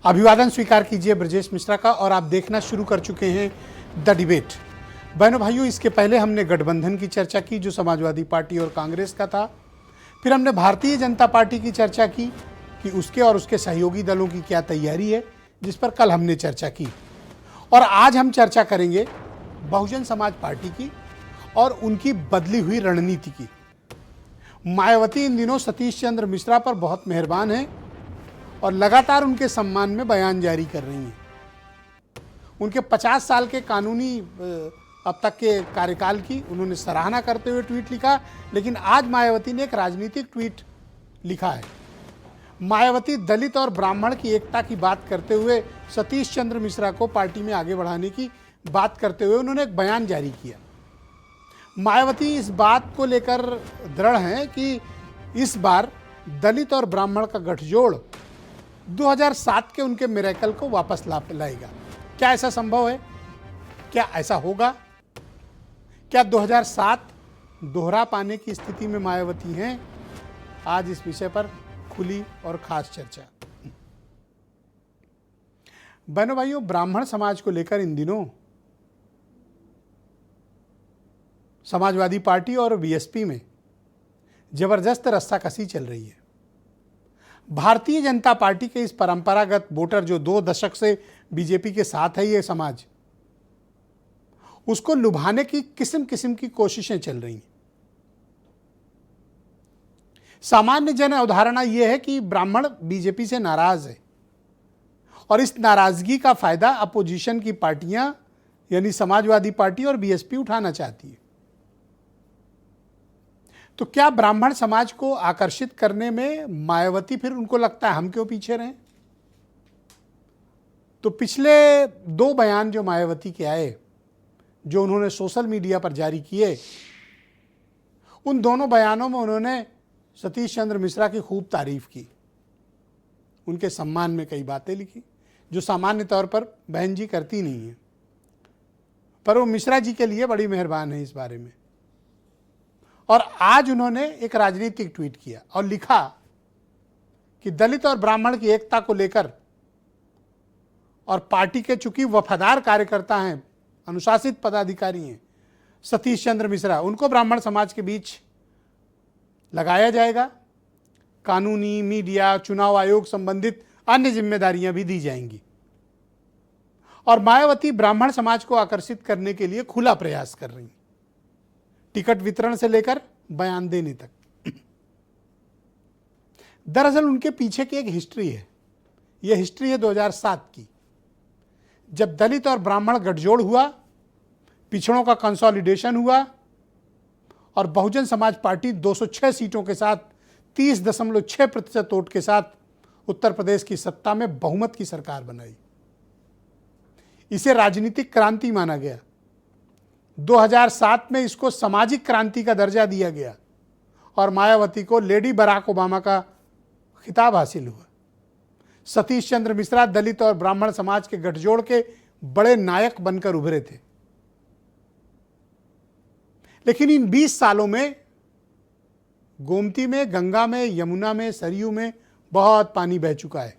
अभिवादन स्वीकार कीजिए ब्रजेश मिश्रा का। और आप देखना शुरू कर चुके हैं द डिबेट। बहनों भाइयों, इसके पहले हमने गठबंधन की चर्चा की जो समाजवादी पार्टी और कांग्रेस का था। फिर हमने भारतीय जनता पार्टी की चर्चा की कि उसके और उसके सहयोगी दलों की क्या तैयारी है, जिस पर कल हमने चर्चा की। और आज हम चर्चा करेंगे बहुजन समाज पार्टी की और उनकी बदली हुई रणनीति की। मायावती इन दिनों सतीश चंद्र मिश्रा पर बहुत मेहरबान हैं और लगातार उनके सम्मान में बयान जारी कर रही हैं। उनके 50 साल के कानूनी अब तक के कार्यकाल की उन्होंने सराहना करते हुए ट्वीट लिखा। लेकिन आज मायावती ने एक राजनीतिक ट्वीट लिखा है। मायावती दलित और ब्राह्मण की एकता की बात करते हुए सतीश चंद्र मिश्रा को पार्टी में आगे बढ़ाने की बात करते हुए उन्होंने एक बयान जारी किया। मायावती इस बात को लेकर दृढ़ हैं कि इस बार दलित और ब्राह्मण का गठजोड़ 2007 के उनके मिरेकल को वापस लाएगा। क्या ऐसा संभव है? क्या ऐसा होगा? क्या 2007 दोहरा पाने की स्थिति में मायावती हैं? आज इस विषय पर खुली और खास चर्चा। बहनों भाइयों, ब्राह्मण समाज को लेकर इन दिनों समाजवादी पार्टी और बीएसपी में जबरदस्त रस्साकसी चल रही है। भारतीय जनता पार्टी के इस परंपरागत वोटर जो 2 दशक से बीजेपी के साथ है, ये समाज, उसको लुभाने की किस्म किस्म की कोशिशें चल रही हैं। सामान्य जन अवधारणा यह है कि ब्राह्मण बीजेपी से नाराज है और इस नाराजगी का फायदा अपोजिशन की पार्टियां यानी समाजवादी पार्टी और बीएसपी उठाना चाहती है। तो क्या ब्राह्मण समाज को आकर्षित करने में मायावती, फिर उनको लगता है हम क्यों पीछे रहें? तो पिछले 2 बयान जो मायावती के आए, जो उन्होंने सोशल मीडिया पर जारी किए, उन दोनों बयानों में उन्होंने सतीश चंद्र मिश्रा की खूब तारीफ की। उनके सम्मान में कई बातें लिखी जो सामान्य तौर पर बहन जी करती नहीं है, पर वो मिश्रा जी के लिए बड़ी मेहरबान है इस बारे में। और आज उन्होंने एक राजनीतिक ट्वीट किया और लिखा कि दलित और ब्राह्मण की एकता को लेकर और पार्टी के चूंकि वफादार कार्यकर्ता हैं, अनुशासित पदाधिकारी हैं सतीश चंद्र मिश्रा, उनको ब्राह्मण समाज के बीच लगाया जाएगा। कानूनी, मीडिया, चुनाव आयोग संबंधित अन्य जिम्मेदारियां भी दी जाएंगी। और मायावती ब्राह्मण समाज को आकर्षित करने के लिए खुला प्रयास कर रही हैं, टिकट वितरण से लेकर बयान देने तक। दरअसल उनके पीछे की एक हिस्ट्री है। यह हिस्ट्री है 2007 की, जब दलित और ब्राह्मण गठजोड़ हुआ, पिछड़ों का कंसोलिडेशन हुआ और बहुजन समाज पार्टी 206 सीटों के साथ 30.6% वोट के साथ उत्तर प्रदेश की सत्ता में बहुमत की सरकार बनाई। इसे राजनीतिक क्रांति माना गया। 2007 में इसको सामाजिक क्रांति का दर्जा दिया गया और मायावती को लेडी बराक ओबामा का खिताब हासिल हुआ। सतीश चंद्र मिश्रा दलित और ब्राह्मण समाज के गठजोड़ के बड़े नायक बनकर उभरे थे। लेकिन इन 20 सालों में गोमती में, गंगा में, यमुना में, सरयू में बहुत पानी बह चुका है।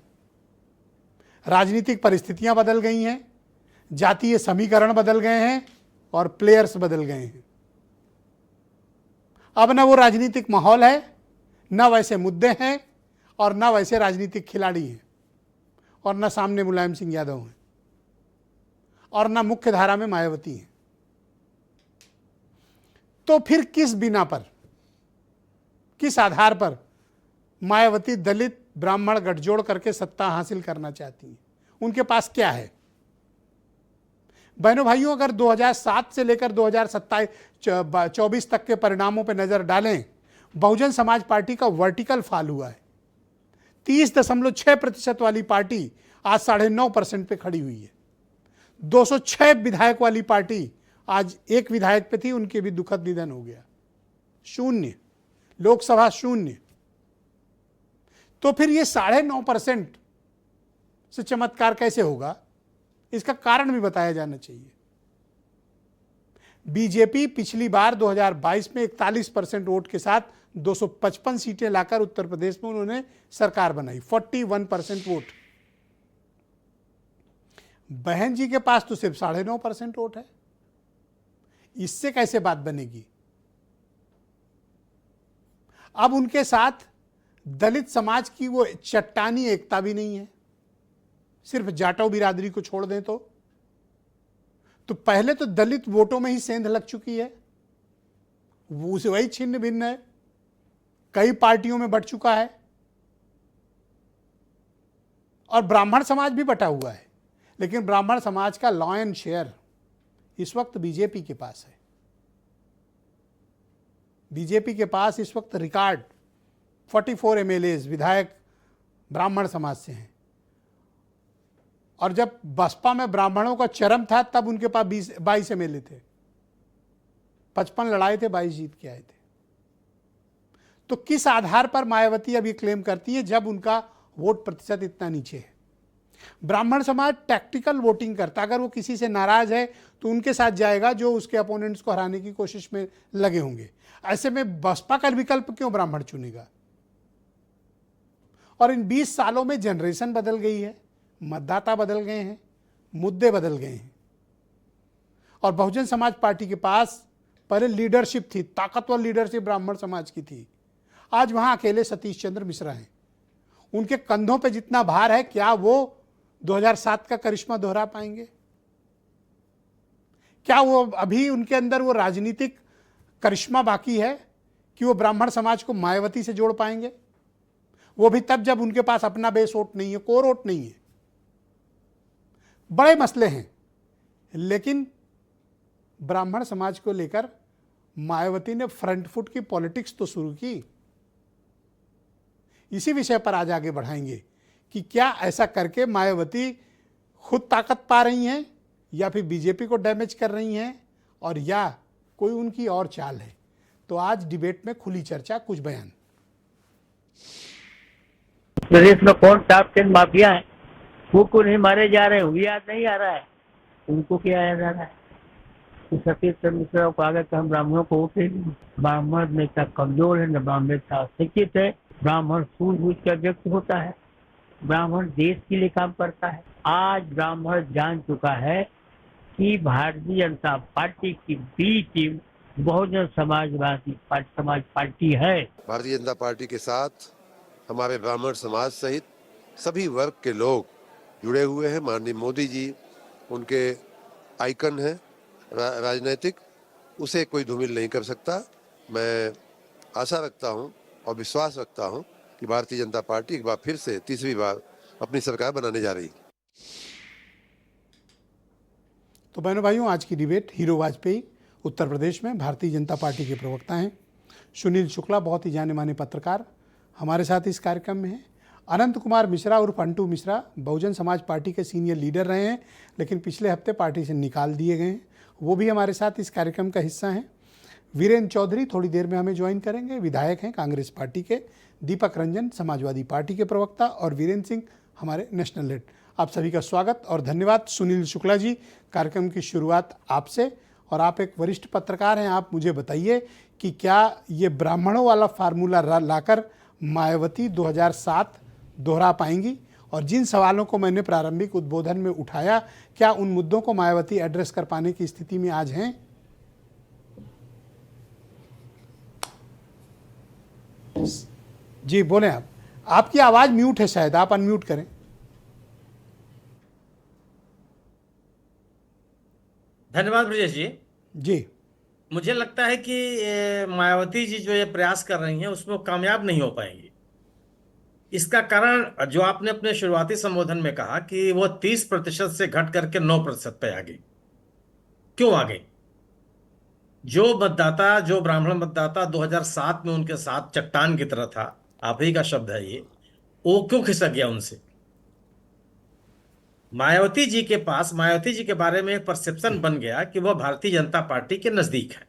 राजनीतिक परिस्थितियां बदल गई हैं, जातीय समीकरण बदल गए हैं और प्लेयर्स बदल गए हैं। अब न वो राजनीतिक माहौल है, न वैसे मुद्दे हैं और न वैसे राजनीतिक खिलाड़ी हैं और न सामने मुलायम सिंह यादव हैं और न मुख्य धारा में मायावती हैं। तो फिर किस बिना पर, किस आधार पर मायावती दलित ब्राह्मण गठजोड़ करके सत्ता हासिल करना चाहती हैं? उनके पास क्या है? बहनों भाइयों, अगर 2007 से लेकर 2024 तक के परिणामों पर नजर डालें, बहुजन समाज पार्टी का वर्टिकल फॉल हुआ है। 30.6% वाली पार्टी आज 9.5% पे खड़ी हुई है। 206 विधायक वाली पार्टी आज 1 विधायक पे थी, उनके भी दुखद निधन हो गया। 0 लोकसभा 0। तो फिर ये 9.5% से चमत्कार कैसे होगा? इसका कारण भी बताया जाना चाहिए। बीजेपी पिछली बार 2022 में 41% वोट के साथ 255 सीटें लाकर उत्तर प्रदेश में उन्होंने सरकार बनाई, 41% वोट। बहन जी के पास तो सिर्फ 9.5% वोट है। इससे कैसे बात बनेगी? अब उनके साथ दलित समाज की वो चट्टानी एकता भी नहीं है, सिर्फ जाटव बिरादरी को छोड़ दें तो पहले तो दलित वोटों में ही सेंध लग चुकी है, उसे वही छिन्न भिन्न है, कई पार्टियों में बट चुका है, और ब्राह्मण समाज भी बटा हुआ है। लेकिन ब्राह्मण समाज का लॉयन शेयर इस वक्त बीजेपी के पास है। बीजेपी के पास इस वक्त रिकॉर्ड 44 एमएलए विधायक ब्राह्मण समाज से हैं, और जब बसपा में ब्राह्मणों का चरम था तब उनके पास 22 एमएलए थे, 55 लड़ाए थे, 22 जीत के आए थे। तो किस आधार पर मायावती अब ये क्लेम करती है जब उनका वोट प्रतिशत इतना नीचे है? ब्राह्मण समाज टैक्टिकल वोटिंग करता, अगर वो किसी से नाराज है तो उनके साथ जाएगा जो उसके अपोनेंट्स को हराने की कोशिश में लगे होंगे। ऐसे में बसपा का विकल्प क्यों ब्राह्मण चुनेगा? और इन 20 सालों में जनरेशन बदल गई है, मतदाता बदल गए हैं, मुद्दे बदल गए हैं, और बहुजन समाज पार्टी के पास पहले लीडरशिप थी, ताकतवर लीडरशिप ब्राह्मण समाज की थी। आज वहां अकेले सतीश चंद्र मिश्रा हैं। उनके कंधों पे जितना भार है, क्या वो 2007 का करिश्मा दोहरा पाएंगे? क्या वो अभी उनके अंदर वो राजनीतिक करिश्मा बाकी है कि वो ब्राह्मण समाज को मायावती से जोड़ पाएंगे? वो भी तब जब उनके पास अपना बेस वोट नहीं है, कोर वोट नहीं है। बड़े मसले हैं, लेकिन ब्राह्मण समाज को लेकर मायावती ने फ्रंट फुट की पॉलिटिक्स तो शुरू की। इसी विषय पर आज आगे बढ़ाएंगे कि क्या ऐसा करके मायावती खुद ताकत पा रही हैं, या फिर बीजेपी को डैमेज कर रही हैं, और या कोई उनकी और चाल है। तो आज डिबेट में खुली चर्चा, कुछ बयान। प्रदेश में कौन टॉप 10 माफिया है, वो नहीं मारे जा रहे हैं, याद नहीं आ रहा है, उनको क्या याद आ रहा है? तो सतीश चंद्र मिश्रा को आगे हम ब्राह्मणों को वोट नहीं देंगे। ब्राह्मण नेता कमजोर है, न ब्राह्मण नेता शिक्षित है। ब्राह्मण सूझबूझ कर व्यक्त होता है, ब्राह्मण देश के लिए काम करता है। आज ब्राह्मण जान चुका है कि भारतीय जनता पार्टी की B team Bahujan Samaj party है। भारतीय जनता पार्टी के साथ हमारे ब्राह्मण समाज सहित सभी वर्ग के लोग जुड़े हुए हैं। माननीय मोदी जी उनके आइकन हैं राजनीतिक, उसे कोई धूमिल नहीं कर सकता। मैं आशा रखता हूं और विश्वास रखता हूं कि भारतीय जनता पार्टी एक बार फिर से तीसरी बार अपनी सरकार बनाने जा रही है। तो बहनों भाइयों, आज की डिबेट हीरो वाजपेयी उत्तर प्रदेश में भारतीय जनता पार्टी के प्रवक्ता हैं सुनील शुक्ला, बहुत ही जाने माने पत्रकार हमारे साथ इस कार्यक्रम में हैं। अनंत कुमार मिश्रा उर्फ अंटू मिश्रा बहुजन समाज पार्टी के सीनियर लीडर रहे हैं, लेकिन पिछले हफ्ते पार्टी से निकाल दिए गए हैं, वो भी हमारे साथ इस कार्यक्रम का हिस्सा हैं। वीरेंद्र चौधरी थोड़ी देर में हमें ज्वाइन करेंगे, विधायक हैं कांग्रेस पार्टी के। दीपक रंजन समाजवादी पार्टी के प्रवक्ता, और वीरेंद्र सिंह हमारे नेशनल लीड। आप सभी का स्वागत और धन्यवाद। सुनील शुक्ला जी, कार्यक्रम की शुरुआत आपसे, और आप एक वरिष्ठ पत्रकार हैं, आप मुझे बताइए कि क्या ये ब्राह्मणों वाला फार्मूला लाकर मायावती 2007 दोहरा पाएंगी? और जिन सवालों को मैंने प्रारंभिक उद्बोधन में उठाया, क्या उन मुद्दों को मायावती एड्रेस कर पाने की स्थिति में आज हैं? जी बोलें आप। आपकी आवाज म्यूट है, शायद आप अनम्यूट करें। धन्यवाद ब्रजेश जी। जी, मुझे लगता है कि मायावती जी जो ये प्रयास कर रही हैं उसमें कामयाब नहीं हो पाएंगी। इसका कारण जो आपने अपने शुरुआती संबोधन में कहा कि वो 30% से घट करके 9% पे आ गई। क्यों आ गई? जो ब्राह्मण मतदाता 2007 में उनके साथ चट्टान की तरह था, आप ही का शब्द है ये, वो क्यों खिसक गया उनसे? मायावती जी के बारे में एक परसेप्शन बन गया कि वह भारतीय जनता पार्टी के नजदीक है,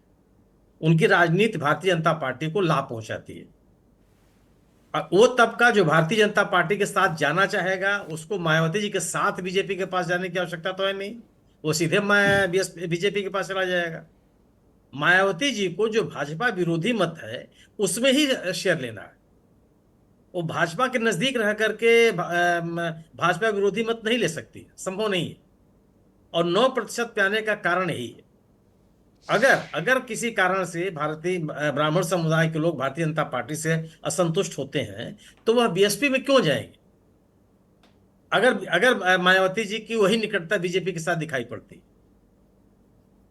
उनकी राजनीति भारतीय जनता पार्टी को लाभ पहुंचाती है। और वो तबका जो भारतीय जनता पार्टी के साथ जाना चाहेगा, उसको मायावती जी के साथ बीजेपी के पास जाने की आवश्यकता तो है नहीं, वो सीधे बीजेपी के पास चला जाएगा। मायावती जी को जो भाजपा विरोधी मत है उसमें ही शेयर लेना है। वो भाजपा के नजदीक रह करके भाजपा विरोधी मत नहीं ले सकती, संभव नहीं है। और 9% पे आने का कारण यही है। अगर अगर किसी कारण से भारतीय ब्राह्मण समुदाय के लोग भारतीय जनता पार्टी से असंतुष्ट होते हैं तो वह बीएसपी में क्यों जाएंगे? अगर अगर मायावती जी की वही निकटता बीजेपी के साथ दिखाई पड़ती।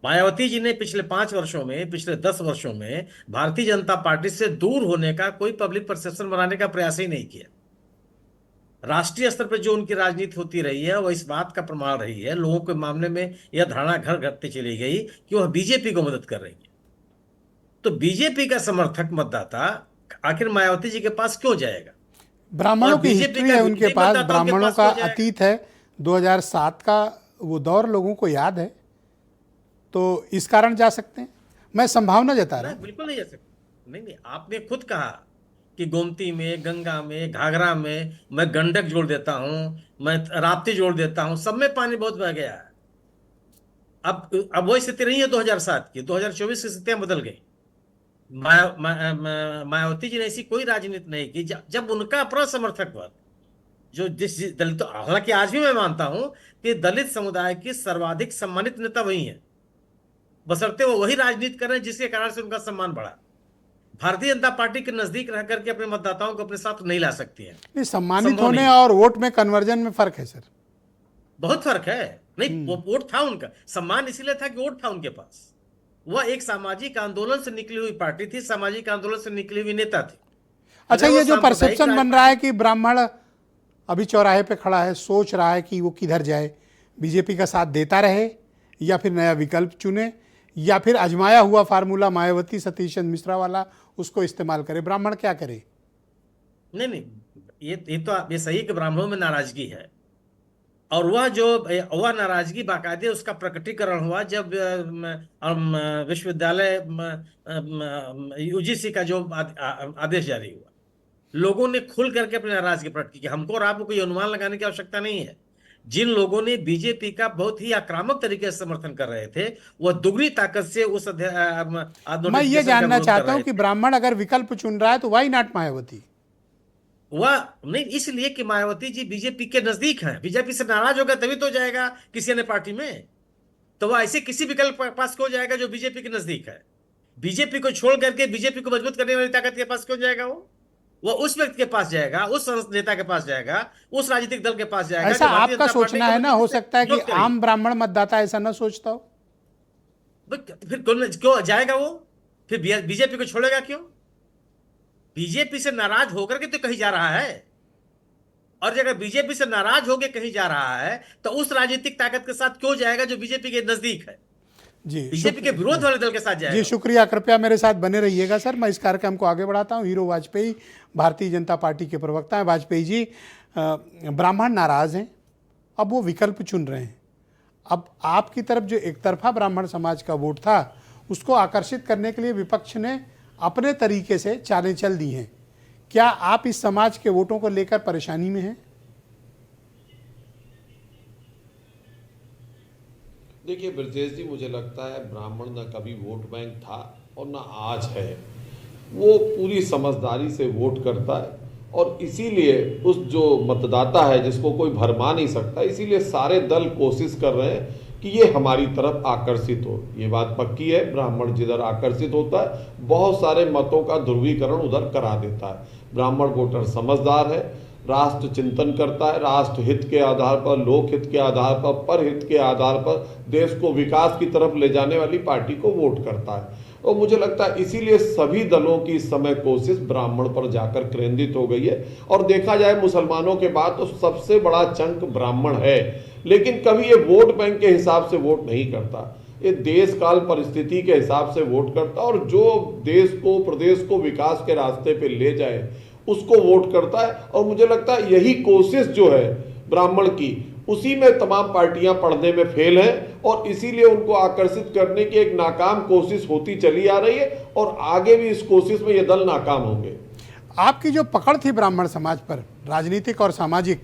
मायावती जी ने पिछले 5 वर्षों में, पिछले 10 वर्षों में भारतीय जनता पार्टी से दूर होने का कोई पब्लिक परसेप्शन बनाने का प्रयास ही नहीं किया। राष्ट्रीय स्तर पर जो उनकी राजनीति होती रही है वह इस बात का प्रमाण रही है, लोगों के मामले में यह धारणा घर घटती चली गई कि वह बीजेपी को मदद कर रही है। तो बीजेपी का समर्थक मतदाता आखिर मायावती जी के पास क्यों जाएगा? ब्राह्मणों और की बीजेपी हिस्ट्री का है उनके विरोधी पास, मतदाता उनके ब्राह्मणों पास का क्यों जाएगा? अतीत है, 2007 का वो दौर लोगों को याद है, तो इस कारण जा सकते हैं। मैं संभावना जता रहा नहीं, हूं। बिल्कुल नहीं जा सकते। नहीं नहीं, आपने खुद कहा कि गोमती में, गंगा में, घाघरा में मैं गंडक जोड़ देता हूं, मैं राप्ती जोड़ देता हूं, सब में पानी बहुत बह गया है। अब वही स्थिति नहीं है 2007 की, 2024 की स्थितियां बदल गई। मायावती जी ने ऐसी कोई राजनीति नहीं की जब उनका अपना समर्थक वर्ग जो जिस दलित, हालांकि आज भी मैं मानता हूं कि दलित समुदाय की सर्वाधिक सम्मानित नेता वही है, बशर्ते वो वही राजनीति कर रहे हैं जिसके कारण से उनका सम्मान बढ़ा। भारतीय जनता पार्टी के नजदीक रह करके अपने मतदाताओं को अपने साथ नहीं ला सकती है। नहीं, सम्मानित संभव होने नहीं। और वोट में कन्वर्जन में फर्क है सर। बहुत फर्क है। नहीं, वो वोट था उनका, सम्मान इसीलिए था कि वोट था उनके पास। वह एक सामाजिक आंदोलन से निकली हुई पार्टी थी, सामाजिक आंदोलन से निकली हुई नेता थी। अच्छा, अगर वो ये जो सांप्रदायिक परसेप्शन बन रहा है कि ब्राह्मण अभी चौराहे पे खड़ा है, सोच रहा है कि वो किधर जाए, बीजेपी का साथ देता रहे या फिर नया विकल्प चुने, या फिर आजमाया हुआ फार्मूला मायावती सतीश चंद्र मिश्रा वाला उसको इस्तेमाल करे, ब्राह्मण क्या करे? नहीं नहीं, ये सही कि ब्राह्मणों में नाराजगी है, और वह नाराजगी बाकायदे उसका प्रकटीकरण हुआ जब विश्वविद्यालय यूजीसी का जो आदेश जारी हुआ। लोगों ने खुल करके अपनी नाराजगी प्रकट की कि हमको और आपको कोई अनुमान लगाने की आवश्यकता नहीं है। जिन लोगों ने बीजेपी का बहुत ही आक्रामक तरीके से समर्थन कर रहे थे, वह दुगनी ताकत से उस मैं ये नोटिफिकेशन का जानना विरोध कर चाहता हूं रहे कि थे। ब्राह्मण अगर विकल्प चुन रहा है तो वाई नॉट मायावती? वह नहीं, इसलिए कि मायावती जी बीजेपी के नजदीक हैं, बीजेपी से नाराज होगा तभी तो जाएगा किसी अन्य पार्टी में। तो वह ऐसे किसी विकल्प के पास क्यों जाएगा जो बीजेपी के नजदीक है? बीजेपी को छोड़ करके बीजेपी को मजबूत करने वाली ताकत के पास क्यों जाएगा? वो उस व्यक्ति के पास जाएगा, उस नेता के पास जाएगा, उस राजनीतिक दल के पास जाएगा ऐसा जो भारतीय आपका जनता पार्टी सोचना के है ना, मजबूती हो से सकता है कि विरोध करेगी। आम ब्राह्मण मतदाता ऐसा ना सोचता हो। फिर क्यों जाएगा वो? फिर बीजेपी को छोड़ेगा क्यों? बीजेपी से नाराज होकर के तो कहीं जा रहा है, और अगर बीजेपी से नाराज होकर कहीं जा रहा है तो उस राजनीतिक ताकत के साथ क्यों जाएगा जो बीजेपी के नजदीक है? जी, बीजेपी के विरोध वाले दल के साथ जी जाएगा। शुक्रिया, कृपया मेरे साथ बने रहिएगा सर। मैं इस कार्यक्रम को आगे बढ़ाता हूं। हीरो वाजपेयी भारतीय जनता पार्टी के प्रवक्ता हैं। वाजपेयी जी, ब्राह्मण नाराज हैं, अब वो विकल्प चुन रहे हैं। अब आपकी तरफ जो एक तरफा ब्राह्मण समाज का वोट था उसको आकर्षित करने के लिए विपक्ष ने अपने तरीके से चालें चल दी हैं। क्या आप इस समाज के वोटों को लेकर परेशानी में हैं? देखिए ब्रजेश जी, मुझे लगता है ब्राह्मण ना कभी वोट बैंक था और ना आज है। वो पूरी समझदारी से वोट करता है, और इसीलिए उस जो मतदाता है जिसको कोई भरमा नहीं सकता, इसीलिए सारे दल कोशिश कर रहे हैं कि ये हमारी तरफ आकर्षित हो। ये बात पक्की है, ब्राह्मण जिधर आकर्षित होता है बहुत सारे मतों का ध्रुवीकरण उधर करा देता है। ब्राह्मण वोटर समझदार है, राष्ट्र चिंतन करता है, राष्ट्र हित के आधार पर, लोक हित के आधार पर, परहित के आधार पर देश को विकास की तरफ ले जाने वाली पार्टी को वोट करता है। और मुझे लगता है इसीलिए सभी दलों की इस समय कोशिश ब्राह्मण पर जाकर केंद्रित हो गई है। और देखा जाए मुसलमानों के बाद तो सबसे बड़ा चंक ब्राह्मण है, लेकिन कभी ये वोट बैंक के हिसाब से वोट नहीं करता, ये देश काल परिस्थिति के हिसाब से वोट करता, और जो देश को, प्रदेश को विकास के रास्ते पे ले जाए उसको वोट करता है। और मुझे लगता है यही कोशिश जो है ब्राह्मण की, उसी में तमाम पार्टियां पढ़ने में फेल हैं, और इसीलिए उनको आकर्षित करने की एक नाकाम कोशिश होती चली आ रही है, और आगे भी इस कोशिश में ये दल नाकाम होंगे। आपकी जो पकड़ थी ब्राह्मण समाज पर, राजनीतिक और सामाजिक,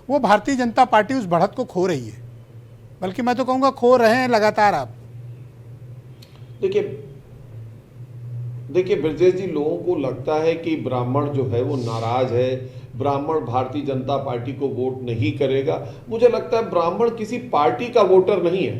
वो भारतीय जनता पार्टी उस बढ़त को खो रही है, बल्कि मैं तो कहूँगा खो रहे हैं लगातार आप। देखिए ब्रजेश जी, लोगों को लगता है कि ब्राह्मण जो है वो नाराज है, ब्राह्मण भारतीय जनता पार्टी को वोट नहीं करेगा। मुझे लगता है ब्राह्मण किसी पार्टी का वोटर नहीं है।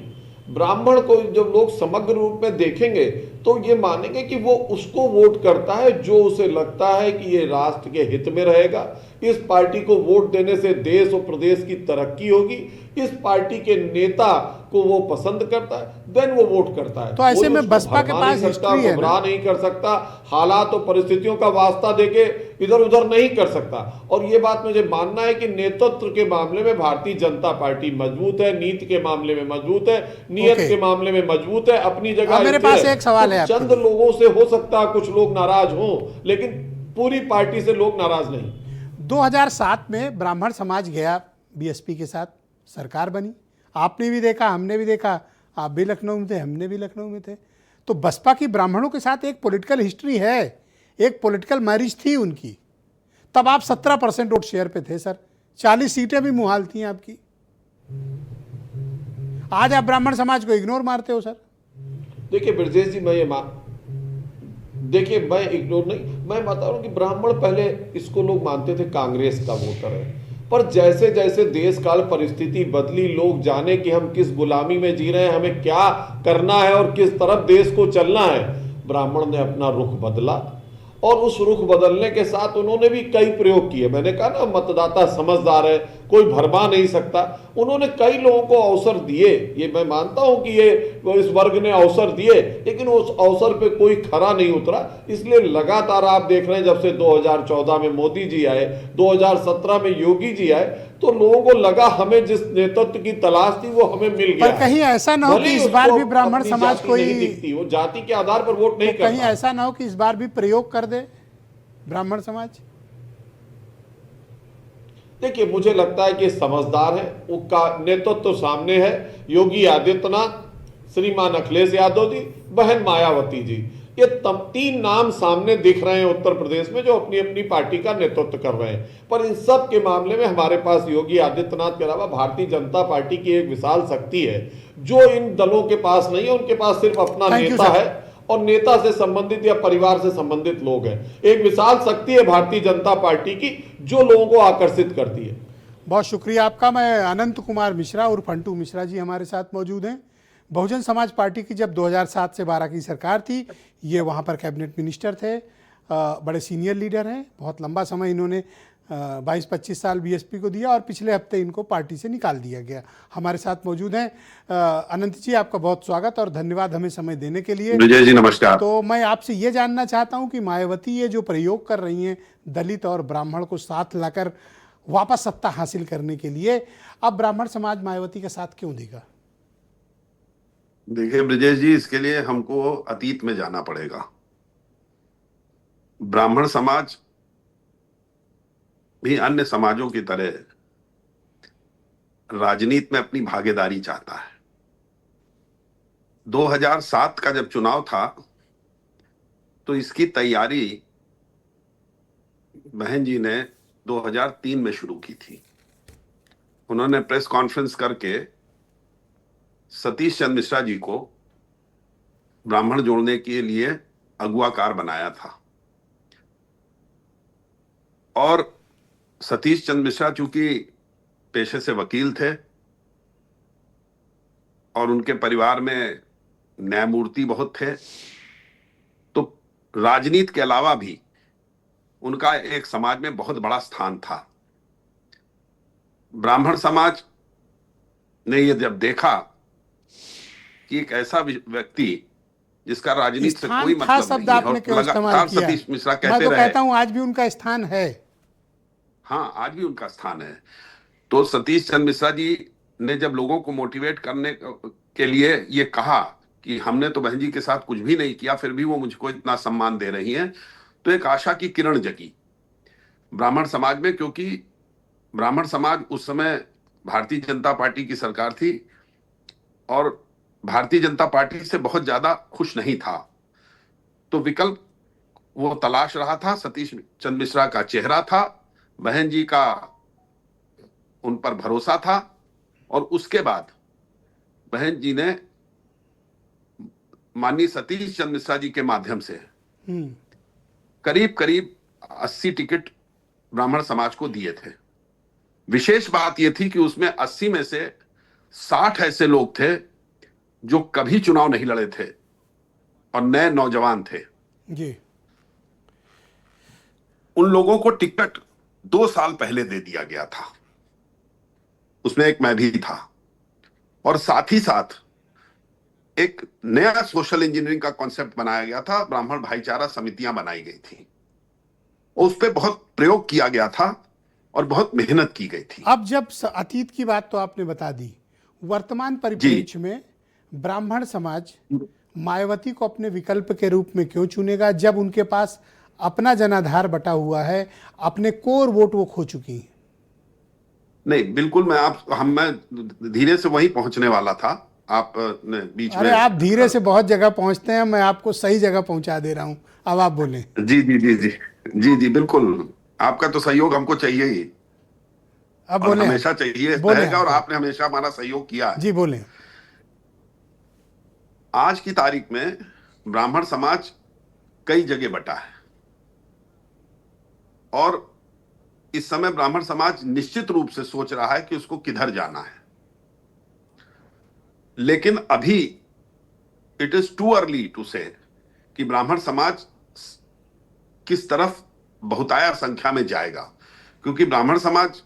ब्राह्मण को जब लोग समग्र रूप में देखेंगे तो ये मानेंगे कि वो उसको वोट करता है जो उसे लगता है कि ये राष्ट्र के हित में रहेगा। इस पार्टी को वोट देने से देश और प्रदेश की तरक्की होगी। इस पार्टी के नेता को वो पसंद करता है, देन वो वोट करता है। तो ऐसे कोई में उसको बसपा के भरमा पास नहीं सकता, हिस्ट्री है ना? गुमराह नहीं कर सकता, हालात और परिस्थितियों का वास्ता देके इधर उधर नहीं कर सकता। और ये बात मुझे मानना है कि नेतृत्व के मामले में भारतीय जनता पार्टी मजबूत है, नीति के मामले में मजबूत है, नियत ओके। के मामले में मजबूत है, अपनी जगह अब मेरे स्थिर पास है। एक सवाल तो है आपके चंद लिए। लोगों से हो सकता है कुछ लोग नाराज हों, लेकिन पूरी पार्टी से लोग नाराज नहीं। 2007 में ब्राह्मण समाज गया बीएसपी के साथ, सरकार बनी। आपने भी देखा, हमने भी देखा, आप भी लखनऊ में थे, हमने भी लखनऊ में थे। तो बसपा की ब्राह्मणों के साथ एक पॉलिटिकल हिस्ट्री है, एक पॉलिटिकल मैरिज थी उनकी। तब आप 17% वोट शेयर पे थे सर, 40 सीटें भी मुहाल थी आपकी। आज आप ब्राह्मण समाज को इग्नोर मारते हो सर। देखिए ब्रजेश जी, देखिए मैं इग्नोर नहीं, मैं बता रहा हूं कि ब्राह्मण पहले इसको लोग मानते थे कांग्रेस का वोटर है, पर जैसे जैसे देश काल परिस्थिति बदली, लोग जाने कि हम किस गुलामी में जी रहे हैं, हमें क्या करना है और किस तरफ देश को चलना है, ब्राह्मण ने अपना रुख बदला। और उस रुख बदलने के साथ उन्होंने भी कई प्रयोग किए। मैंने कहा ना, मतदाता समझदार है, कोई भरमा नहीं सकता। उन्होंने कई लोगों को अवसर दिए, ये मैं मानता हूं कि ये इस वर्ग ने अवसर दिए, लेकिन उस अवसर पे कोई खरा नहीं उतरा। इसलिए लगातार आप देख रहे हैं, जब से 2014 में मोदी जी आए, 2017 में योगी जी आए, तो लोगों को लगा हमें जिस नेतृत्व की तलाश थी वो हमें मिल गया। पर कहीं ऐसा ना हो कि इस बार भी ब्राह्मण समाज कोई नहीं दिखती, वो जाति के आधार पर वोट नहीं करता। कहीं ऐसा ना हो कि इस बार भी प्रयोग कर दे ब्राह्मण समाज। देखिए मुझे लगता है कि समझदार है, उनका नेतृत्व सामने है। योगी आदित्यनाथ, श्रीमान अखिलेश यादव जी, बहन मायावती जी, ये तीन नाम सामने दिख रहे हैं उत्तर प्रदेश में, जो अपनी अपनी पार्टी का नेतृत्व कर रहे हैं। पर इन सब के मामले में हमारे पास योगी आदित्यनाथ के अलावा भारतीय जनता पार्टी की एक विशाल शक्ति है, जो इन दलों के पास नहीं है। उनके पास सिर्फ अपना Thank you, नेता sir. है और नेता से संबंधित या परिवार से संबंधित लोग हैं। एक विशाल शक्ति है भारतीय जनता पार्टी की, जो लोगों को आकर्षित करती है। बहुत शुक्रिया आपका। मैं अनंत कुमार मिश्रा और फंटू मिश्रा जी हमारे साथ मौजूद हैं। बहुजन समाज पार्टी की जब 2007 से 12 की सरकार थी, ये वहाँ पर कैबिनेट मिनिस्टर थे, बड़े सीनियर लीडर हैं। बहुत लंबा समय इन्होंने 22-25 साल बीएसपी को दिया और पिछले हफ्ते इनको पार्टी से निकाल दिया गया। हमारे साथ मौजूद हैं अनंत जी, आपका बहुत स्वागत और धन्यवाद हमें समय देने के लिए। विजय जी नमस्कार। तो मैं आपसे ये जानना चाहता हूँ कि मायावती ये जो प्रयोग कर रही हैं दलित और ब्राह्मण को साथ लाकर वापस सत्ता हासिल करने के लिए, अब ब्राह्मण समाज मायावती का साथ क्यों देगा? देखिए ब्रजेश जी, इसके लिए हमको अतीत में जाना पड़ेगा। ब्राह्मण समाज भी अन्य समाजों की तरह राजनीति में अपनी भागीदारी चाहता है। 2007 का जब चुनाव था तो इसकी तैयारी बहन जी ने 2003 में शुरू की थी। उन्होंने प्रेस कॉन्फ्रेंस करके सतीश चंद्र मिश्रा जी को ब्राह्मण जोड़ने के लिए अगुवाकार बनाया था। और सतीश चंद्र मिश्रा चूंकि पेशे से वकील थे और उनके परिवार में न्यायमूर्ति बहुत थे, तो राजनीति के अलावा भी उनका एक समाज में बहुत बड़ा स्थान था। ब्राह्मण समाज ने ये जब देखा कि एक ऐसा व्यक्ति जिसका राजनीति से कोई स्थान था मतलब शब्द नहीं आपने और क्यों इस्तेमाल लगातार किया? सतीश मिश्रा मैं कहते तो रहे। कहता हूं आज भी उनका स्थान है। हाँ, आज भी उनका स्थान है। तो सतीश चंद्र मिश्रा जी ने जब लोगों को मोटिवेट करने के लिए ये कहा कि हमने तो बहन जी के साथ कुछ भी नहीं किया, फिर भी वो मुझको इतना सम्मान दे रही हैं, तो एक आशा की किरण जगी ब्राह्मण समाज में। क्योंकि ब्राह्मण समाज उस समय भारतीय जनता पार्टी की सरकार थी और भारतीय जनता पार्टी से बहुत ज्यादा खुश नहीं था, तो विकल्प वो तलाश रहा था। सतीश चंद्र मिश्रा का चेहरा था, बहन जी का उन पर भरोसा था, और उसके बाद बहन जी ने माननीय सतीश चंद्र मिश्रा जी के माध्यम से करीब करीब 80 टिकट ब्राह्मण समाज को दिए थे। विशेष बात यह थी कि उसमें 80 में से 60 ऐसे लोग थे जो कभी चुनाव नहीं लड़े थे और नए नौजवान थे। जी। उन लोगों को टिकट 2 साल पहले दे दिया गया था, उसमें एक मैं भी था। और साथ ही साथ एक नया सोशल इंजीनियरिंग का कॉन्सेप्ट बनाया गया था, ब्राह्मण भाईचारा समितियां बनाई गई थी, उस पर बहुत प्रयोग किया गया था और बहुत मेहनत की गई थी। अब जब अतीत की बात तो आपने बता दी, वर्तमान परिप्रेक्ष्य में ब्राह्मण समाज मायावती को अपने विकल्प के रूप में क्यों चुनेगा, जब उनके पास अपना जनाधार बटा हुआ है, अपने कोर वोट वो खो चुकी है? नहीं, बिल्कुल मैं धीरे से वहीं पहुंचने वाला था, आप ने बीच में। अरे आप धीरे से बहुत जगह पहुंचते हैं, मैं आपको सही जगह पहुंचा दे रहा हूं, अब आप बोलें। जी जी जी जी जी जी बिल्कुल, आपका तो सहयोग हमको चाहिए ही, अब और बोले, हमेशा चाहिए रहेगा, और आपने हमेशा हमारा सहयोग किया है। जी बोलें। आज की तारीख में ब्राह्मण समाज कई जगह बटा है, और इस समय ब्राह्मण समाज निश्चित रूप से सोच रहा है कि उसको किधर जाना है। लेकिन अभी it is too early to say कि ब्राह्मण समाज किस तरफ बहुतायत संख्या में जाएगा, क्योंकि ब्राह्मण समाज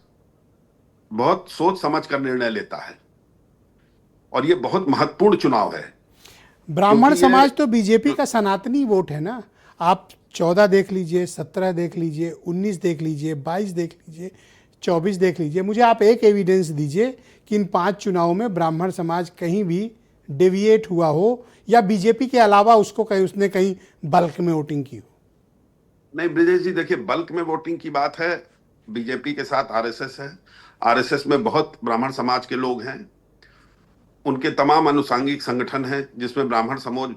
बहुत सोच समझ कर निर्णय लेता है और यह बहुत महत्वपूर्ण चुनाव है। ब्राह्मण समाज तो बीजेपी का सनातनी वोट है ना। आप 14 देख लीजिए, 17 देख लीजिए, 19 देख लीजिए, 22 देख लीजिए, 24 देख लीजिए। मुझे आप एक एविडेंस दीजिए कि इन 5 चुनावों में ब्राह्मण समाज कहीं भी डेविएट हुआ हो, या बीजेपी के अलावा उसने कहीं बल्क में वोटिंग की हो। नहीं ब्रिजेश जी, देखिए, बल्क में वोटिंग की बात है, बीजेपी के साथ आरएसएस है, आरएसएस में बहुत ब्राह्मण समाज के लोग हैं, उनके तमाम अनुसांगिक संगठन हैं जिसमें ब्राह्मण समाज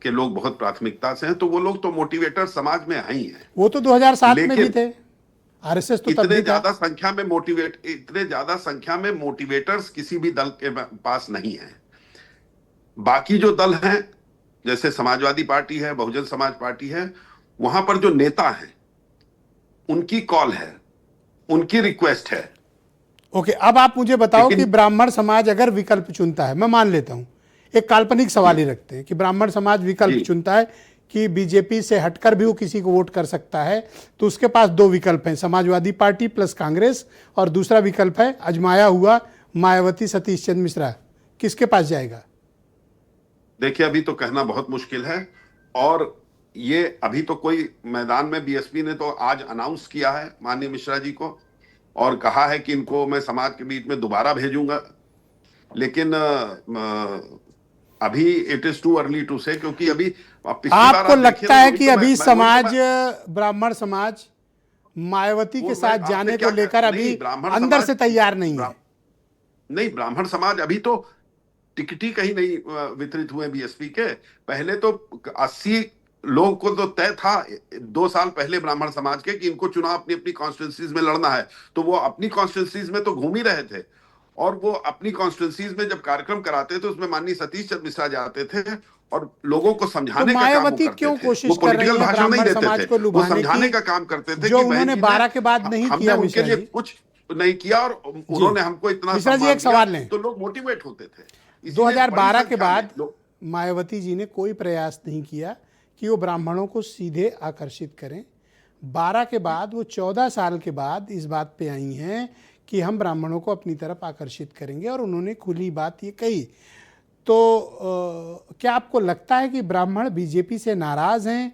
के लोग बहुत प्राथमिकता से हैं, तो वो लोग तो मोटिवेटर समाज में हैं ही हैं। वो तो 2007 में भी थे, आरएसएस तो तब भी था। इतने ज्यादा संख्या में मोटिवेटर्स किसी भी दल के पास नहीं है। बाकी जो दल हैं, जैसे समाजवादी पार्टी है, बहुजन समाज पार्टी है, वहां पर जो नेता हैं उनकी कॉल है, उनकी रिक्वेस्ट है। ओके, अब आप मुझे बताओ कि ब्राह्मण समाज अगर विकल्प चुनता है, मैं मान लेता हूं, एक काल्पनिक सवाल ही रखते हैं कि ब्राह्मण समाज विकल्प चुनता है कि बीजेपी से हटकर भी वो किसी को वोट कर सकता है, तो उसके पास 2 विकल्प हैं, समाजवादी पार्टी प्लस कांग्रेस, और दूसरा विकल्प है अजमाया हुआ मायावती सतीश चंद्र मिश्रा। किसके पास जाएगा? देखिए, अभी तो कहना बहुत मुश्किल है, और ये अभी तो कोई मैदान में, बीएसपी ने तो आज अनाउंस किया है माननीय मिश्रा जी को, और कहा है कि इनको मैं समाज के बीच में दोबारा भेजूंगा, लेकिन अभी it is too early to say, क्योंकि अभी आपको लगता है कि अभी समाज, ब्राह्मण समाज मायावती के साथ जाने को लेकर अभी अंदर से तैयार नहीं है? नहीं, ब्राह्मण समाज अभी तो टिकट ही कहीं नहीं वितरित हुए बीएसपी के। पहले तो 80 लोगों को तो तय था 2 साल पहले ब्राह्मण समाज के कि इनको चुनाव अपनी अपनी कॉन्स्टिट्यूंसीज में लड़ना है, तो वो अपनी कॉन्स्टिट्यूंसीज में तो घूम ही रहे थे, और वो अपनी कॉन्स्टिट्यूंसीज में जब कार्यक्रम कराते थे उसमें माननीय सतीश चंद्र मिश्रा जाते थे और लोगों को समझाने का काम मायावती क्यों कोशिश कर रही है ब्राह्मण समाज को लुभाने की? समझाने का काम करते थे, जो उन्होंने 12 के बाद नहीं किया। उनके लिए कुछ नहीं किया, और उन्होंने हमको इतना मिश्रा जी, एक सवाल लें, तो लोग मोटिवेट होते थे। 2012 के बाद मायावती जी ने कोई प्रयास नहीं किया कि वो ब्राह्मणों को सीधे आकर्षित करें। 12 के बाद वो 14 साल के बाद इस बात पे आई हैं कि हम ब्राह्मणों को अपनी तरफ आकर्षित करेंगे, और उन्होंने खुली बात ये कही। तो क्या आपको लगता है कि ब्राह्मण बीजेपी से नाराज हैं?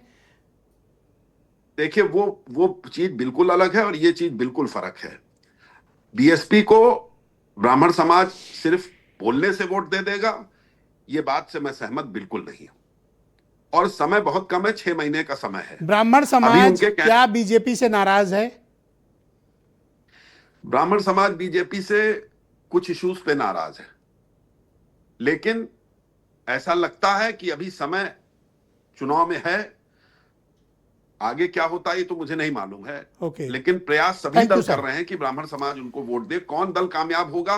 देखिए, वो चीज बिल्कुल अलग है और ये चीज बिल्कुल फर्क है। बीएसपी को ब्राह्मण समाज सिर्फ बोलने से वोट दे देगा, ये बात से मैं सहमत बिल्कुल नहीं हूं, और समय बहुत कम है, 6 महीने का समय है। ब्राह्मण समाज क्या बीजेपी से नाराज है? ब्राह्मण समाज बीजेपी से कुछ इश्यूज पे नाराज है, लेकिन ऐसा लगता है कि अभी समय चुनाव में है, आगे क्या होता है ये तो मुझे नहीं मालूम है। लेकिन प्रयास सभी दल कर रहे हैं कि ब्राह्मण समाज उनको वोट दे। कौन दल कामयाब होगा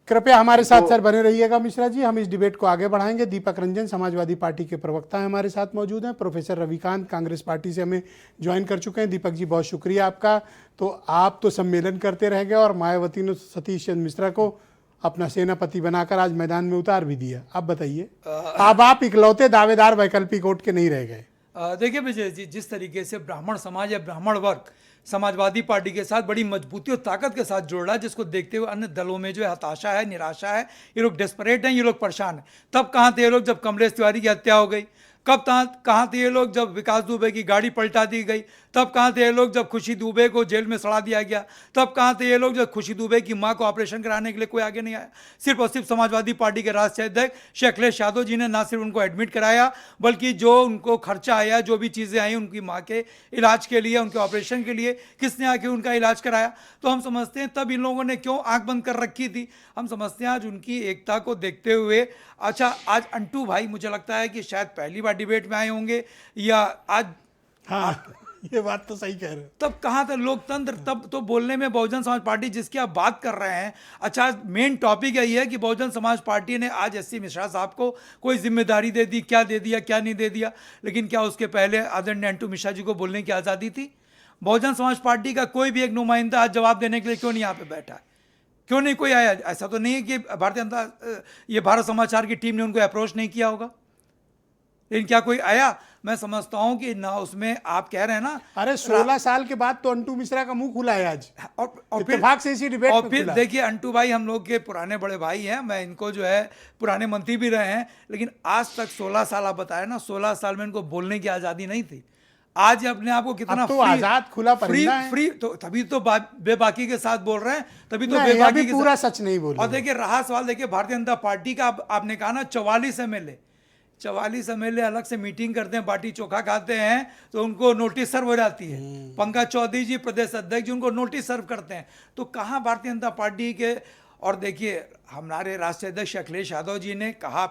कृपया हमारे साथ सर बने रहिएगा मिश्रा जी, हम इस डिबेट को आगे बढ़ाएंगे। दीपक रंजन समाजवादी पार्टी के प्रवक्ता हैं, हमारे साथ मौजूद हैं। प्रोफेसर रविकांत कांग्रेस पार्टी से हमें ज्वाइन कर चुके हैं। दीपक जी बहुत शुक्रिया आपका। तो आप तो सम्मेलन करते रह गए और मायावती ने सतीश चंद्र मिश्रा को अपना सेनापति बनाकर आज मैदान में उतार भी दिया। आप बताइए, अब आप इकलौते दावेदार वैकल्पिक वोट के नहीं रह गए। देखिए विजय जी, जिस तरीके से ब्राह्मण समाज या ब्राह्मण वर्ग समाजवादी पार्टी के साथ बड़ी मजबूती और ताकत के साथ जुड़ रहा है, जिसको देखते हुए अन्य दलों में जो है हताशा है, निराशा है, ये लोग डेस्परेट हैं, ये लोग परेशान हैं। तब कहाँ थे ये लोग जब कमलेश तिवारी की हत्या हो गई? कब कहाँ थे ये लोग जब विकास दुबे की गाड़ी पलटा दी गई? तब कहाँ थे ये लोग जब खुशी दुबे को जेल में सड़ा दिया गया? तब कहाँ थे ये लोग जब खुशी दुबे की मां को ऑपरेशन कराने के लिए कोई आगे नहीं आया? सिर्फ और सिर्फ समाजवादी पार्टी के राष्ट्रीय अध्यक्ष श्री अखिलेश यादव जी ने ना सिर्फ उनको एडमिट कराया, बल्कि जो उनको खर्चा आया, जो भी चीज़ें आई उनकी माँ के इलाज के लिए, उनके ऑपरेशन के लिए, किसने आके उनका इलाज कराया? तो हम समझते हैं तब इन लोगों ने क्यों आंख बंद कर रखी थी। हम समझते हैं आज उनकी एकता को देखते हुए, अच्छा आज अंटू भाई मुझे लगता है कि शायद पहली बार डिबेट में आए होंगे या आज, हाँ ये बात तो सही कह रहे हो। तब कहाँ था लोकतंत्र? तब तो बोलने में बहुजन समाज पार्टी जिसकी आप बात कर रहे हैं, अच्छा मेन टॉपिक यही है कि बहुजन समाज पार्टी ने आज एससी मिश्रा साहब को कोई जिम्मेदारी दे दी, क्या दे दिया क्या नहीं दे दिया। लेकिन क्या उसके पहले आदरणीय अंटू मिश्रा जी को बोलने की आज़ादी थी? बहुजन समाज पार्टी का कोई भी एक नुमाइंदा आज जवाब देने के लिए क्यों नहीं यहाँ पे बैठा है? क्यों नहीं कोई आया? ऐसा तो नहीं है कि भारतीय जनता, ये भारत समाचार की टीम ने उनको अप्रोच नहीं किया होगा, लेकिन क्या कोई आया? मैं समझता हूं कि ना उसमें आप कह रहे हैं ना, अरे 16 साल के बाद तो अंटू मिश्रा का मुंह खुला है आज, और फिर इत्तेफाक से इसी डिबेट और में फिर खुला। देखिए अंटू भाई हम लोग के पुराने बड़े भाई हैं, मैं इनको जो है पुराने मंत्री भी रहे हैं, लेकिन आज तक 16 साल आप बताए ना, 16 साल में इनको बोलने की आज़ादी नहीं थी। आज अपने आप को कितना अब तो आजाद खुला परिंदा है। फ्री तो तभी तो बेबाकी के साथ बोल रहे हैं, तभी तो नहीं, बेबाकी अभी के पूरा साथ। सच नहीं बोल और रहे। देखिए रहा सवाल, देखिए भारतीय जनता पार्टी का, आपने कहा ना 44 एमएलए, 44 एमएलए अलग से मीटिंग करते हैं, बाटी चोखा खाते हैं तो उनको नोटिस सर्व हो जाती है। पंकज चौधरी जी प्रदेश अध्यक्ष जी उनको नोटिस सर्व करते हैं, तो कहाँ भारतीय जनता पार्टी के। और देखिए हमारे राष्ट्रीय अध्यक्ष अखिलेश यादव जी ने कहा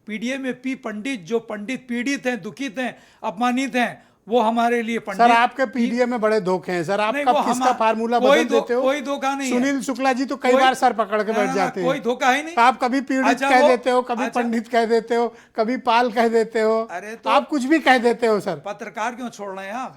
पीडीए में पी पंडित, जो पंडित पीड़ित हैं, दुखित हैं, अपमानित हैं, वो हमारे लिए पंडित। सर आपके पीडीए में बड़े धोखे हैं सर, आप कब किसका फार्मूला बदल देते हो? कोई धोखा नहीं है। सुनील शुक्ला जी तो कई बार सर पकड़ के बैठ जाते हैं। कोई धोखा ही नहीं। आप कभी पीड़ित कह देते हो, कभी पंडित कह देते हो, कभी पाल कह देते हो, अरे तो आप कुछ भी कह देते हो सर। पत्रकार क्यों छोड़ रहे हैं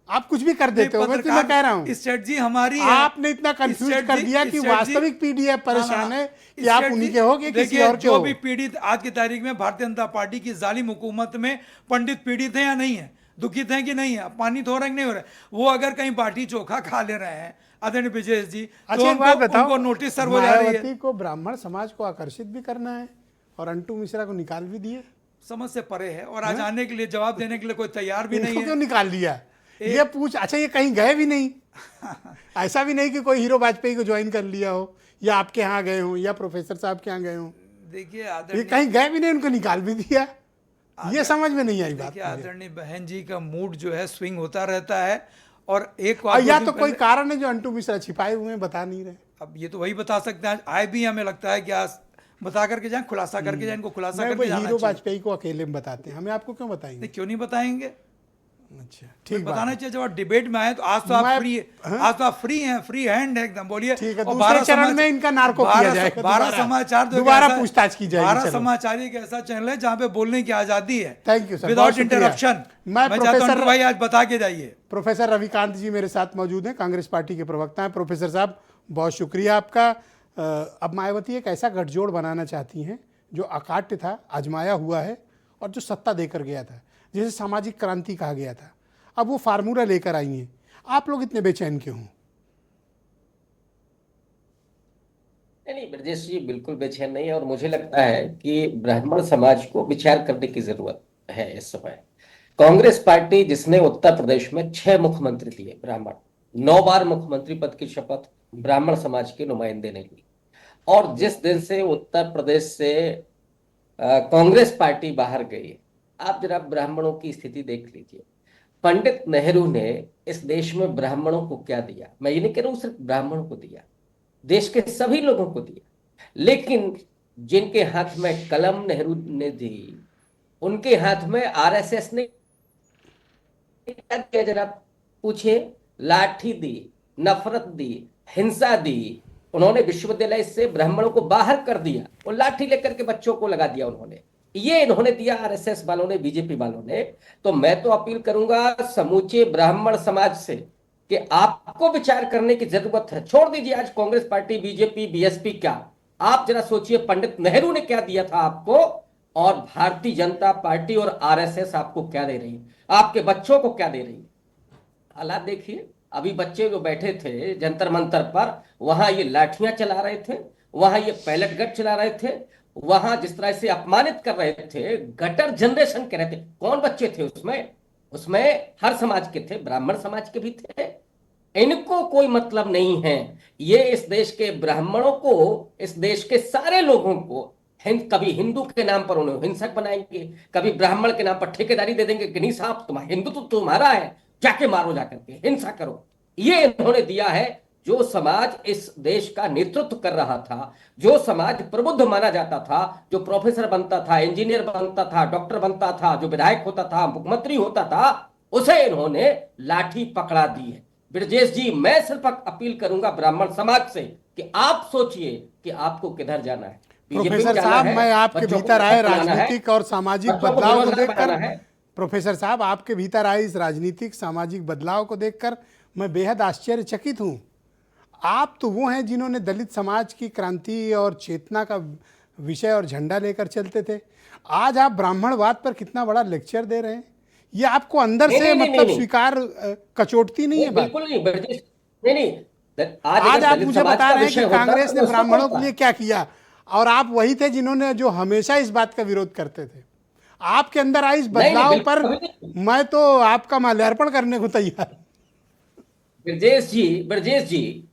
आप कुछ भी कर देते हो, मैं तो कह रहा हूँ स्ट्रेटजी हमारी है। आपने इतना कंफ्यूज कर दिया कि वास्तविक पीडीएफ परेशान है कि आप उन्हीं के हो कि किसी और के हो। जो भी पीड़ित आज की तारीख में भारतीय जनता पार्टी की जालिम हुकूमत में पंडित पीड़ित है या नहीं है, दुखित हैं कि नहीं है, अपमानित हो रहे नहीं हो रहे, वो अगर कहीं बाटी चोखा खा ले रहे हैं आदरणीय विजय जी, तो उनको नोटिस सर्व हो जा रही है। मायावती को ब्राह्मण समाज को आकर्षित भी करना है और अंटू मिश्रा को निकाल भी दिए, समझ से परे है। और आज आने के लिए जवाब देने के लिए कोई तैयार भी नहीं है। क्यों निकाल दिया ये पूछ। अच्छा ये कहीं गए भी नहीं? ऐसा भी नहीं कि कोई हीरो वाजपेयी को ज्वाइन कर लिया हो, या आपके यहाँ गए हो, या प्रोफेसर साहब के यहाँ गए हो। देखिए ये कहीं गए भी नहीं, उनको निकाल भी दिया, ये समझ में नहीं आई बात। देखिए आदरणीय बहन जी का मूड जो है स्विंग होता रहता है, और एक या तो कोई कारण है जो अंटू मिश्रा छिपाए हुए हैं, बता नहीं रहे। अब ये तो वही बता सकते हैं, आए भी हमें लगता है कि आज बता करके जाए, खुलासा करके जाए, इनको खुलासा करके जाना हीरो चाहिए। वाजपेयी को अकेले में बताते हैं, हमें आपको क्यों बताएंगे? क्यों नहीं बताएंगे? अच्छा ठीक बताना चाहिए। जब आप डिबेट में आए तो आज तो आप फ्री हैं, आज तो आप फ्री हैं, फ्री हैंड है एकदम, बोलिए। ठीक है, दूसरे चरण में इनका नार्को किया जाएगा, भारत समाचार दोबारा पूछताछ की जाएगी। भारत समाचार एक ऐसा चैनल है जहाँ पे बोलने की आजादी है। Thank you sir, without interruption. मैं चाहता हूं भाई आज बता के जाइए। प्रोफेसर रविकांत जी मेरे साथ मौजूद हैं, कांग्रेस पार्टी के प्रवक्ता हैं। प्रोफेसर साहब बहुत शुक्रिया आपका। अब मायावती एक ऐसा गठजोड़ बनाना चाहती हैं जो अकाट्य था, आजमाया हुआ है, और जो सत्ता देकर गया था, जिसे सामाजिक क्रांति कहा गया था। अब वो फार्मूला लेकर आई हैं। आप लोग इतने बेचैन क्यों? नहीं ब्रजेश जी, बिल्कुल बेचैन नहीं है, और मुझे लगता है कि ब्राह्मण समाज को विचार करने की जरूरत है इस समय। कांग्रेस पार्टी जिसने उत्तर प्रदेश में 6 मुख्यमंत्री दिए ब्राह्मण, 9 बार मुख्यमंत्री पद की शपथ ब्राह्मण समाज के नुमाइंदे ने ली, और जिस दिन से उत्तर प्रदेश से कांग्रेस पार्टी बाहर गई, आप जरा ब्राह्मणों की स्थिति देख लीजिए। पंडित नेहरू ने इस देश में ब्राह्मणों को क्या दिया? मैं ये नहीं कह रहा हूं सिर्फ ब्राह्मणों को दिया, देश के सभी लोगों को दिया, लेकिन जिनके हाथ में कलम नेहरू ने दी, उनके हाथ में आरएसएस ने क्या दिया? जरा पूछिए। लाठी दी, नफरत दी, हिंसा दी, उन्होंने विश्वविद्यालय से ब्राह्मणों को बाहर कर दिया और लाठी लेकर के बच्चों को लगा दिया उन्होंने। ये इन्होंने दिया आरएसएस वालों ने, बीजेपी वालों ने। तो मैं तो अपील करूंगा समूचे ब्राह्मण समाज से कि आपको विचार करने की जरूरत है। छोड़ दीजिए आज कांग्रेस पार्टी, बीजेपी, बीएसपी, क्या आप जरा सोचिए पंडित नेहरू ने क्या दिया था आपको, और भारतीय जनता पार्टी और आरएसएस आपको क्या दे रही है, आपके बच्चों को क्या दे रही है। हालात देखिए, अभी बच्चे जो बैठे थे जंतर मंतर पर, वहां ये लाठियां चला रहे थे, वहां ये पैलेट गन चला रहे थे, वहां जिस तरह से अपमानित कर रहे थे, गटर जनरेशन कह रहे थे। कौन बच्चे थे उसमें? उसमें हर समाज के थे, ब्राह्मण समाज के भी थे। इनको कोई मतलब नहीं है। ये इस देश के ब्राह्मणों को, इस देश के सारे लोगों को कभी हिंदू के नाम पर उन्हें हिंसक बनाएंगे, कभी ब्राह्मण के नाम पर ठेकेदारी दे देंगे कि नहीं साहब तुम्हारा हिंदू तो तुम्हारा है, जाके मारो, जाकर के हिंसा करो। ये इन्होंने दिया है। जो समाज इस देश का नेतृत्व कर रहा था, जो समाज प्रबुद्ध माना जाता था, जो प्रोफेसर बनता था, इंजीनियर बनता था, डॉक्टर बनता था, जो विधायक होता था, मुख्यमंत्री होता था, उसे इन्होंने लाठी पकड़ा दी है। ब्रजेश जी, मैं सिर्फ अपील करूंगा ब्राह्मण समाज से कि आप सोचिए कि आपको किधर जाना है। प्रोफेसर साहब, मैं आपके भीतर आए राजनीतिक और सामाजिक बदलाव को देखकर, प्रोफेसर साहब आपके भीतर आए इस राजनीतिक सामाजिक बदलाव को देखकर मैं बेहद आश्चर्यचकित हूँ। आप तो वो हैं जिन्होंने दलित समाज की क्रांति और चेतना का विषय और झंडा लेकर चलते थे। आज आप ब्राह्मणवाद पर कितना बड़ा लेक्चर दे रहे हैं। ये आपको अंदर से मतलब स्वीकार कचोटती नहीं है बात? बिल्कुल नहीं, नहीं। आज आप मुझे बता रहे हैं कि कांग्रेस ने ब्राह्मणों के लिए क्या किया, और आप वही थे जिन्होंने जो हमेशा इस बात का विरोध करते थे। आपके अंदर आए इस बदलाव पर मैं तो आपका माल्यार्पण करने को तैयार। ब्रजेश जी,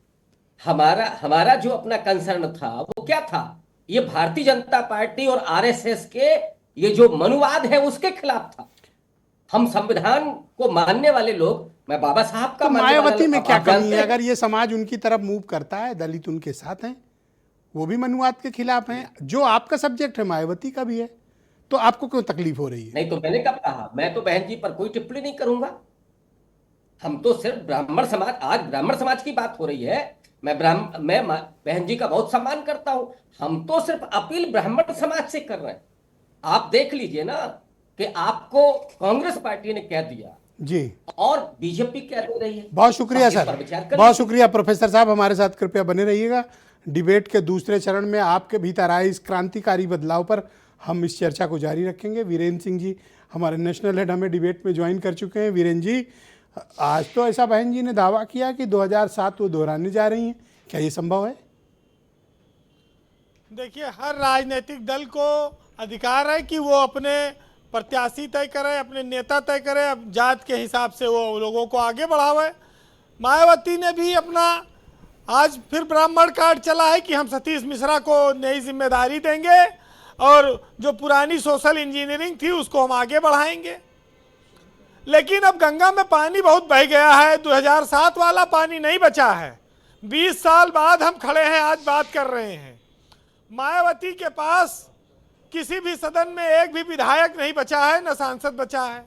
हमारा जो अपना कंसर्न था वो क्या था? ये भारतीय जनता पार्टी और आरएसएस के ये जो मनुवाद है उसके खिलाफ था। हम संविधान को मानने वाले लोग, मैं बाबा साहब का तो मायावती में क्या कमी है? अगर ये समाज उनकी तरफ मूव करता है, दलित उनके साथ हैं, वो भी मनुवाद के खिलाफ हैं। जो आपका सब्जेक्ट है मायावती का भी है, तो आपको क्यों तकलीफ हो रही है? नहीं तो मैंने कब कहा? मैं तो बहन जी पर कोई टिप्पणी नहीं करूंगा। हम तो सिर्फ ब्राह्मण समाज, आज ब्राह्मण समाज की बात हो रही है। मैं बहन जी का बहुत सम्मान करता हूं। हम तो सिर्फ अपील ब्राह्मण समाज से कर रहे हैं। आप देख लीजिए ना कि आपको कांग्रेस पार्टी ने क्या दिया जी, और बीजेपी क्या दे रही है। बहुत शुक्रिया सर, बहुत शुक्रिया। प्रोफेसर साहब हमारे साथ कृपया बने रहिएगा। डिबेट के दूसरे चरण में आपके भीतर आए इस क्रांतिकारी बदलाव पर हम इस चर्चा को जारी रखेंगे। वीरेंद्र सिंह जी हमारे नेशनल हेड हमें डिबेट में ज्वाइन कर चुके हैं। वीरेंद्र जी, आज तो ऐसा बहन जी ने दावा किया कि 2007 वो दोहराने जा रही हैं, क्या ये संभव है? देखिए, हर राजनीतिक दल को अधिकार है कि वो अपने प्रत्याशी तय करे, अपने नेता तय करे, अब जात के हिसाब से वो लोगों को आगे बढ़ावे। मायावती ने भी अपना आज फिर ब्राह्मण कार्ड चला है कि हम सतीश मिश्रा को नई जिम्मेदारी देंगे और जो पुरानी सोशल इंजीनियरिंग थी उसको हम आगे बढ़ाएंगे। लेकिन अब गंगा में पानी बहुत बह गया है, 2007 वाला पानी नहीं बचा है। 20 साल बाद हम खड़े हैं, आज बात कर रहे हैं। मायावती के पास किसी भी सदन में एक भी विधायक नहीं बचा है, न सांसद बचा है।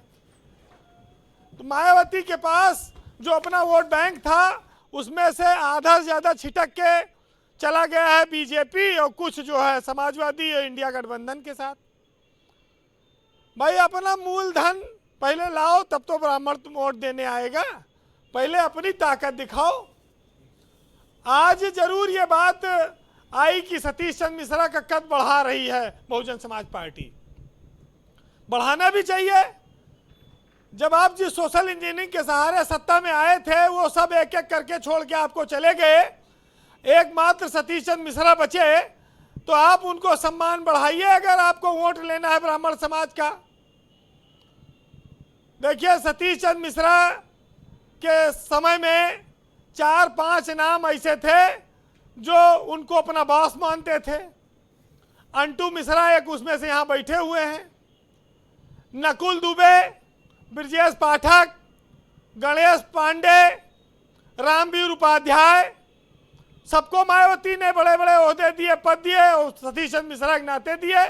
तो मायावती के पास जो अपना वोट बैंक था उसमें से आधा से ज़्यादा छिटक के चला गया है बीजेपी और कुछ जो है समाजवादी और इंडिया गठबंधन के साथ। भाई, अपना मूलधन पहले लाओ, तब तो ब्राह्मण वोट देने आएगा। पहले अपनी ताकत दिखाओ। आज जरूर ये बात आई कि सतीश चंद्र मिश्रा का कद बढ़ा रही है बहुजन समाज पार्टी। बढ़ाना भी चाहिए। जब आप जिस सोशल इंजीनियरिंग के सहारे सत्ता में आए थे वो सब एक एक करके छोड़ के आपको चले गए, एकमात्र सतीश चंद्र मिश्रा बचे, तो आप उनको सम्मान बढ़ाइए अगर आपको वोट लेना है ब्राह्मण समाज का। देखिए, सतीश चंद्र मिश्रा के समय में 4-5 नाम ऐसे थे जो उनको अपना बॉस मानते थे। अंटू मिश्रा एक उसमें से यहाँ बैठे हुए हैं। नकुल दुबे, ब्रजेश पाठक, गणेश पांडे, रामवीर उपाध्याय, सबको मायावती ने बड़े बड़े ओहदे दिए, पद दिए और सतीश चंद्र मिश्रा के नाते दिए।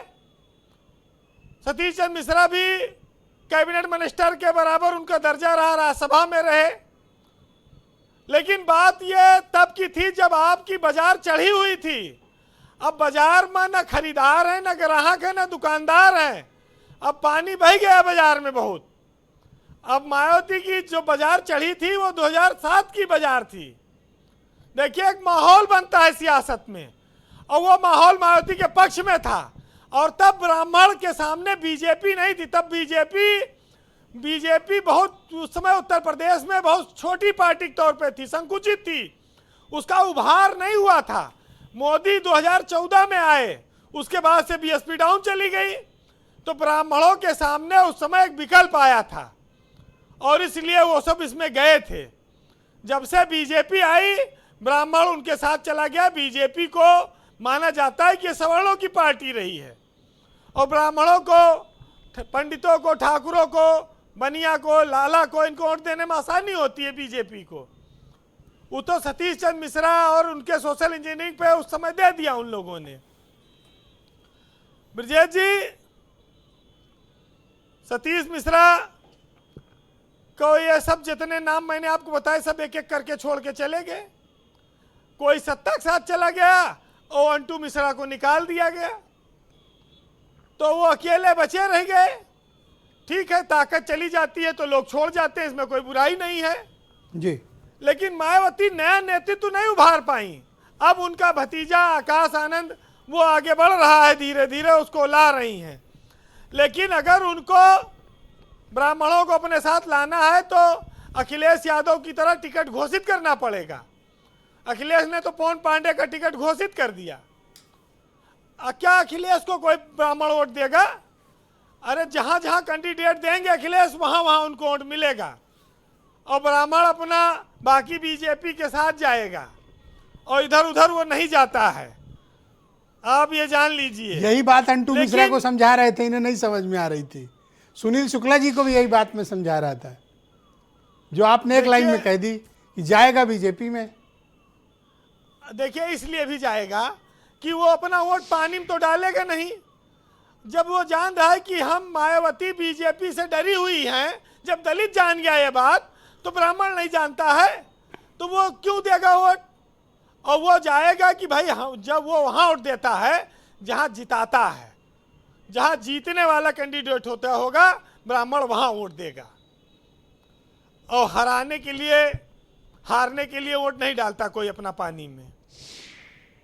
सतीश चंद्र मिश्रा भी कैबिनेट मिनिस्टर के बराबर उनका दर्जा रहा, राज्यसभा में रहे। लेकिन बात यह तब की थी जब आपकी बाजार चढ़ी हुई थी। अब बाजार में न खरीदार है, न ग्राहक है, न दुकानदार है। अब पानी बह गया बाजार में बहुत। अब मायावती की जो बाजार चढ़ी थी वो 2007 की बाजार थी। देखिए, एक माहौल बनता है सियासत में, और वो माहौल मायावती के पक्ष में था। और तब ब्राह्मण के सामने बीजेपी नहीं थी। तब बीजेपी बहुत उस समय उत्तर प्रदेश में बहुत छोटी पार्टी के तौर पे थी, संकुचित थी, उसका उभार नहीं हुआ था। मोदी 2014 में आए, उसके बाद से बीएसपी डाउन चली गई, तो ब्राह्मणों के सामने उस समय एक विकल्प आया था, और इसलिए वो सब इसमें गए थे। जब से बीजेपी आई, ब्राह्मण उनके साथ चला गया। बीजेपी को माना जाता है कि सवर्णों की पार्टी रही है, और ब्राह्मणों को, पंडितों को, ठाकुरों को, बनिया को, लाला को, इनको वोट देने में आसानी होती है बीजेपी को। वो तो सतीश चंद्र मिश्रा और उनके सोशल इंजीनियरिंग पे उस समय दे दिया उन लोगों ने। ब्रजेश जी, सतीश मिश्रा को ये सब जितने नाम मैंने आपको बताए सब एक एक करके छोड़ के चले गए। कोई सत्ता के साथ चला गया और अंटू मिश्रा को निकाल दिया गया, तो वो अकेले बचे रह गए। ठीक है, ताकत चली जाती है तो लोग छोड़ जाते हैं, इसमें कोई बुराई नहीं है जी। लेकिन मायावती नया नेतृत्व नहीं उभार पाई। अब उनका भतीजा आकाश आनंद वो आगे बढ़ रहा है, धीरे धीरे उसको ला रही हैं। लेकिन अगर उनको ब्राह्मणों को अपने साथ लाना है तो अखिलेश यादव की तरह टिकट घोषित करना पड़ेगा। अखिलेश ने तो पवन पांडे का टिकट घोषित कर दिया। क्या अखिलेश को कोई ब्राह्मण वोट देगा? अरे जहां जहां कैंडिडेट देंगे अखिलेश, वहां वहां उनको वोट मिलेगा, और ब्राह्मण अपना बाकी बीजेपी के साथ जाएगा, और इधर उधर वो नहीं जाता है। आप ये जान लीजिए। यही बात अंटू मिश्रा को समझा रहे थे, इन्हें नहीं समझ में आ रही थी। सुनील शुक्ला जी को भी यही बात में समझा रहा था, जो आपने एक लाइन में कह दी कि जाएगा बीजेपी में। देखिए, इसलिए भी जाएगा कि वो अपना वोट पानी में तो डालेगा नहीं। जब वो जान रहा है कि हम मायावती बीजेपी से डरी हुई हैं, जब दलित जान गया ये बात, तो ब्राह्मण नहीं जानता है, तो वो क्यों देगा वोट? और वो जाएगा कि भाई जब वो वहाँ वोट देता है जहाँ जिताता है, जहाँ जीतने वाला कैंडिडेट होता होगा, ब्राह्मण वहाँ वोट देगा। और हारने के लिए वोट नहीं डालता कोई अपना पानी में।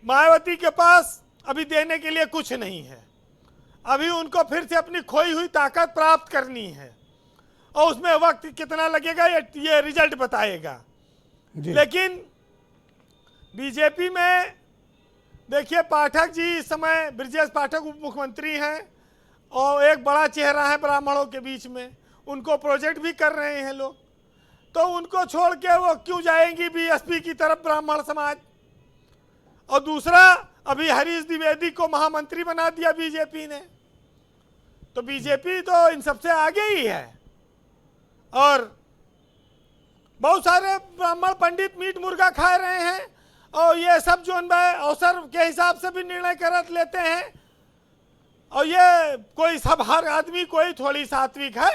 मायावती के पास अभी देने के लिए कुछ नहीं है। अभी उनको फिर से अपनी खोई हुई ताकत प्राप्त करनी है, और उसमें वक्त कितना लगेगा ये रिजल्ट बताएगा। लेकिन बीजेपी में देखिए, पाठक जी इस समय, ब्रजेश पाठक उप मुख्यमंत्री हैं और एक बड़ा चेहरा है ब्राह्मणों के बीच में, उनको प्रोजेक्ट भी कर रहे हैं लोग, तो उनको छोड़ के वो क्यों जाएंगी बीएसपी की तरफ ब्राह्मण समाज? और दूसरा, अभी हरीश द्विवेदी को महामंत्री बना दिया बीजेपी ने, तो बीजेपी तो इन सबसे आगे ही है। और बहुत सारे ब्राह्मण पंडित मीट मुर्गा खा रहे हैं, और ये सब जो अवसर के हिसाब से भी निर्णय कर लेते हैं। और ये कोई सब हर आदमी कोई थोड़ी सात्विक है।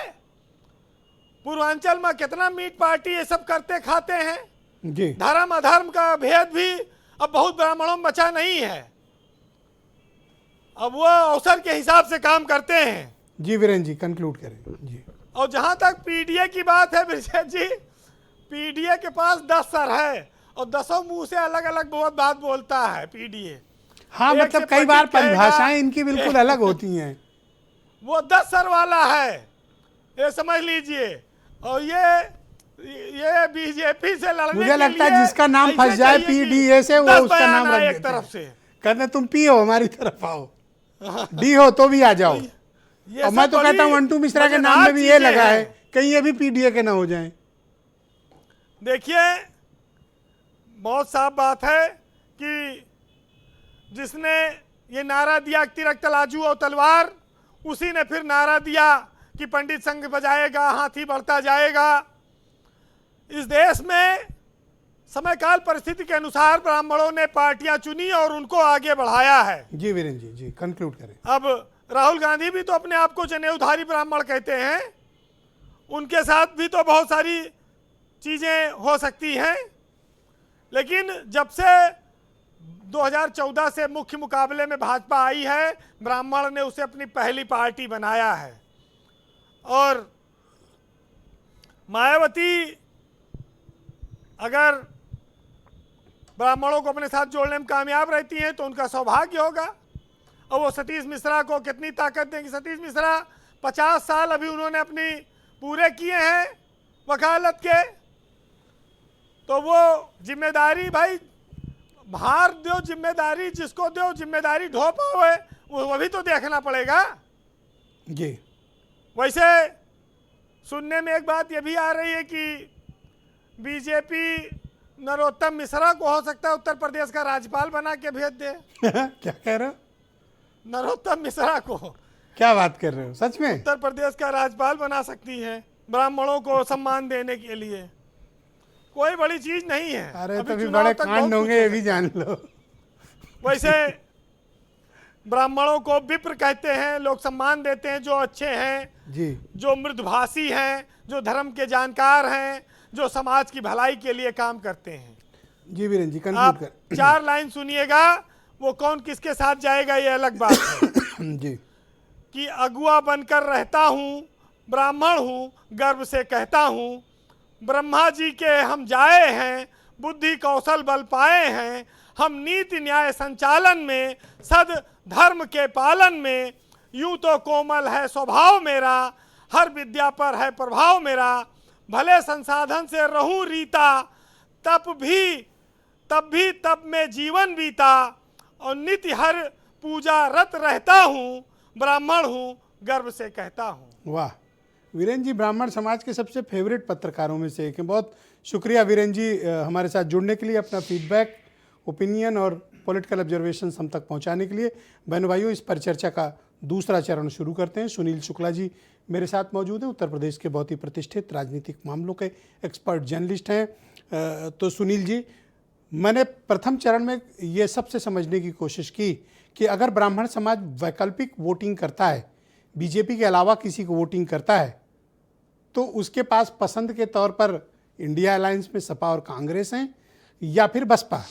पूर्वांचल में कितना मीट पार्टी ये सब करते खाते हैं जी। धर्म अधर्म का भेद भी अब बहुत ब्राह्मणों में बचा नहीं है। अब वो अवसर के हिसाब से काम करते हैं। जी वीरेंद्र जी, कंक्लूड करें जी। और जहां तक पीडीए की बात है ब्रजेश जी, पीडीए के पास 10 सर है और 10 मुंह से अलग अलग बहुत बात बोलता है पीडीए। हाँ, मतलब कई बार परिभाषाएं इनकी बिल्कुल अलग होती हैं। वो 10 सर वाला है, ये समझ लीजिए। और ये बीजेपी से लड़ने मुझे लगता है जिसका नाम फंस जाए पीडीए से, वो उसका नाम रख देते हैं। तरफ से कहते तुम पी हो हमारी तरफ आओ, डी हो तो भी आ जाओ। और मैं तो कहता हूँ अंटू मिश्रा के नाम में भी ये लगा है, कहीं ये भी पीडीए के ना हो जाएं। देखिए, बहुत साफ बात है कि जिसने ये नारा दिया तिरक तलाजू और तलवार, उसी ने फिर नारा दिया कि पंडित संघ बजाएगा, हाथी बढ़ता जाएगा। इस देश में समय काल परिस्थिति के अनुसार ब्राह्मणों ने पार्टियां चुनी और उनको आगे बढ़ाया है। जी वीरेंद्र जी, जी कंक्लूड करें। अब राहुल गांधी भी तो अपने आप को जनेऊधारी ब्राह्मण कहते हैं, उनके साथ भी तो बहुत सारी चीजें हो सकती हैं। लेकिन जब से 2014 से मुख्य मुकाबले में भाजपा आई है, ब्राह्मण ने उसे अपनी पहली पार्टी बनाया है। और मायावती अगर ब्राह्मणों को अपने साथ जोड़ने में कामयाब रहती हैं तो उनका सौभाग्य होगा। और वो सतीश मिश्रा को कितनी ताकत देंगी। सतीश मिश्रा 50 साल अभी उन्होंने अपनी पूरे किए हैं वकालत के, तो वो जिम्मेदारी भाई भार दो, जिम्मेदारी जिसको दो, जिम्मेदारी ढो पाओ वो भी तो देखना पड़ेगा जी। वैसे सुनने में एक बात ये भी आ रही है कि बीजेपी नरोत्तम मिश्रा को हो सकता है उत्तर प्रदेश का राज्यपाल बना के भेज दे। क्या कह रहे हो? नरोत्तम मिश्रा को क्या बात कर रहे हो, सच में? उत्तर प्रदेश का राज्यपाल बना सकती है ब्राह्मणों को सम्मान देने के लिए। कोई बड़ी चीज नहीं है। अरे अभी तभी चुनाव बड़े तक कांड बहुत होंगे, कुछ ये हो भी जान लो। वैसे ब्राह्मणों को विप्र कहते हैं, लोग सम्मान देते हैं जो अच्छे हैं जी, जो मृदुभाषी हैं, जो धर्म के जानकार हैं, जो समाज की भलाई के लिए काम करते हैं। जी वीरेन जी, कंक्लूड आप कर। 4 लाइन सुनिएगा, वो कौन किसके साथ जाएगा ये अलग बात है। जी। कि अगुआ बनकर रहता हूँ, ब्राह्मण हूँ, गर्व से कहता हूँ, ब्रह्मा जी के हम जाए हैं, बुद्धि कौशल बल पाए हैं, हम नीति न्याय संचालन में, सद धर्म के पालन में, यूं तो कोमल है स्वभाव मेरा, हर विद्या पर है प्रभाव मेरा, भले संसाधन से रहूं रीता, तब में जीवन बीता, और नित्य हर पूजा रत रहता हूँ, ब्राह्मण हूँ, गर्व से कहता हूँ। वाह, वीरेन जी ब्राह्मण समाज के सबसे फेवरेट पत्रकारों में से एक हैं। बहुत शुक्रिया वीरेन जी हमारे साथ जुड़ने के लिए, अपना फीडबैक, ओपिनियन और पॉलिटिकल ऑब्जर्वेशन हम तक पहुंचाने के लिए। बहनों भाइयों, इस परिचर्चा का दूसरा चरण शुरू करते हैं। सुनील शुक्ला जी मेरे साथ मौजूद हैं, उत्तर प्रदेश के बहुत ही प्रतिष्ठित राजनीतिक मामलों के एक्सपर्ट जर्नलिस्ट हैं। तो सुनील जी, मैंने प्रथम चरण में ये सबसे समझने की कोशिश की कि अगर ब्राह्मण समाज वैकल्पिक वोटिंग करता है, बीजेपी के अलावा किसी को वोटिंग करता है, तो उसके पास पसंद के तौर पर इंडिया अलायंस में सपा और कांग्रेस हैं या फिर बसपा।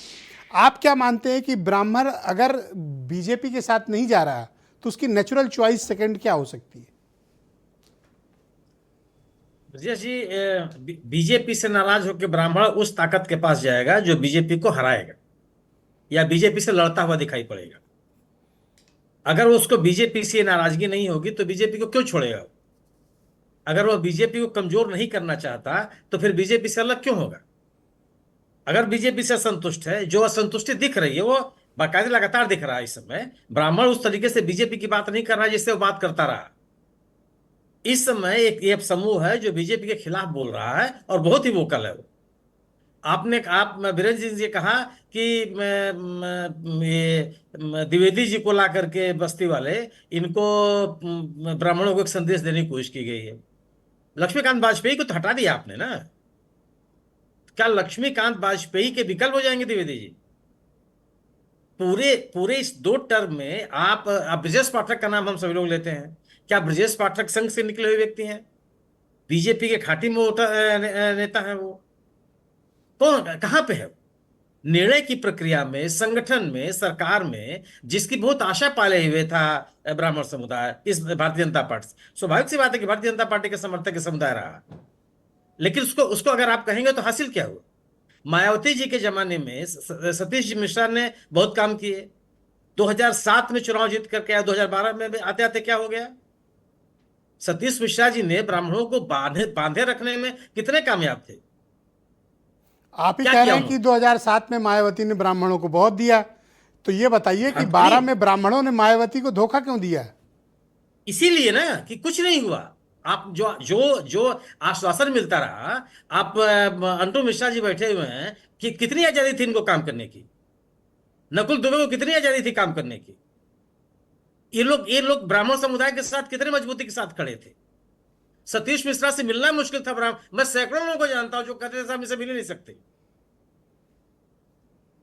आप क्या मानते हैं कि ब्राह्मण अगर बीजेपी के साथ नहीं जा रहा तो उसकी नेचुरल चॉइस सेकंड क्या हो सकती है? ब्रजेश जी, बीजेपी से नाराज होकर ब्राह्मण उस ताकत के पास जाएगा जो बीजेपी को हराएगा या बीजेपी से लड़ता हुआ दिखाई पड़ेगा। अगर उसको बीजेपी से नाराजगी नहीं होगी तो बीजेपी को क्यों छोड़ेगा? अगर वो बीजेपी को कमजोर नहीं करना चाहता तो फिर बीजेपी से अलग क्यों होगा? अगर बीजेपी से असंतुष्ट है, जो असंतुष्टि दिख रही है वो बाकायदा लगातार दिख रहा है इस समय, ब्राह्मण उस तरीके से बीजेपी की बात नहीं कर रहा है जिससे वो बात करता रहा। इस समय एक ये समूह है जो बीजेपी के खिलाफ बोल रहा है और बहुत ही वोकल है वो। आप वीरेंद्र जी ने कहा कि ये द्विवेदी जी को ला करके बस्ती वाले इनको ब्राह्मणों को एक संदेश देने की कोशिश की गई है। लक्ष्मीकांत वाजपेयी को तो हटा दिया आपने ना, क्या लक्ष्मीकांत वाजपेयी के विकल्प हो जाएंगे द्विवेदी जी? पूरे इस 2 टर्म में आप ब्रजेश पाठक का नाम हम सभी लोग लेते हैं। क्या ब्रजेश पाठक संघ से निकले हुए व्यक्ति हैं? बीजेपी के खाटी में नेता है वो? कौन, कहां पे है? निर्णय की प्रक्रिया में, संगठन में, सरकार में जिसकी बहुत आशा पाले हुए था ब्राह्मण समुदाय इस भारतीय जनता पार्टी, स्वाभाविक सी बात है कि भारतीय जनता पार्टी के समर्थक के समुदाय रहा। लेकिन उसको अगर आप कहेंगे तो हासिल क्या हुआ? मायावती जी के जमाने में सतीश जी मिश्रा ने बहुत काम किए। 2007 में चुनाव जीत करके आया, 2012 में आते आते क्या हो गया? सतीश मिश्रा जी ने ब्राह्मणों को बांधे रखने में कितने कामयाब थे? आप ही कह रहे हैं कि 2007 में मायावती ने ब्राह्मणों को बहुत दिया, तो ये बताइए कि 12 में ब्राह्मणों ने मायावती को धोखा क्यों दिया? इसीलिए ना कि कुछ नहीं हुआ। आप जो आश्वासन मिलता रहा, आप अंटू मिश्रा जी बैठे हुए हैं कि कितनी आजादी थी इनको काम करने की, नकुल दुबे को कितनी आजादी थी काम करने की। ये लोग ब्राह्मण समुदाय के साथ कितने मजबूती के साथ खड़े थे। सतीश मिश्रा से मिलना मुश्किल था ब्राह्मण। मैं सैकड़ों लोगों को जानता हूं जो कहते थे हम इसे मिल ही नहीं सकते।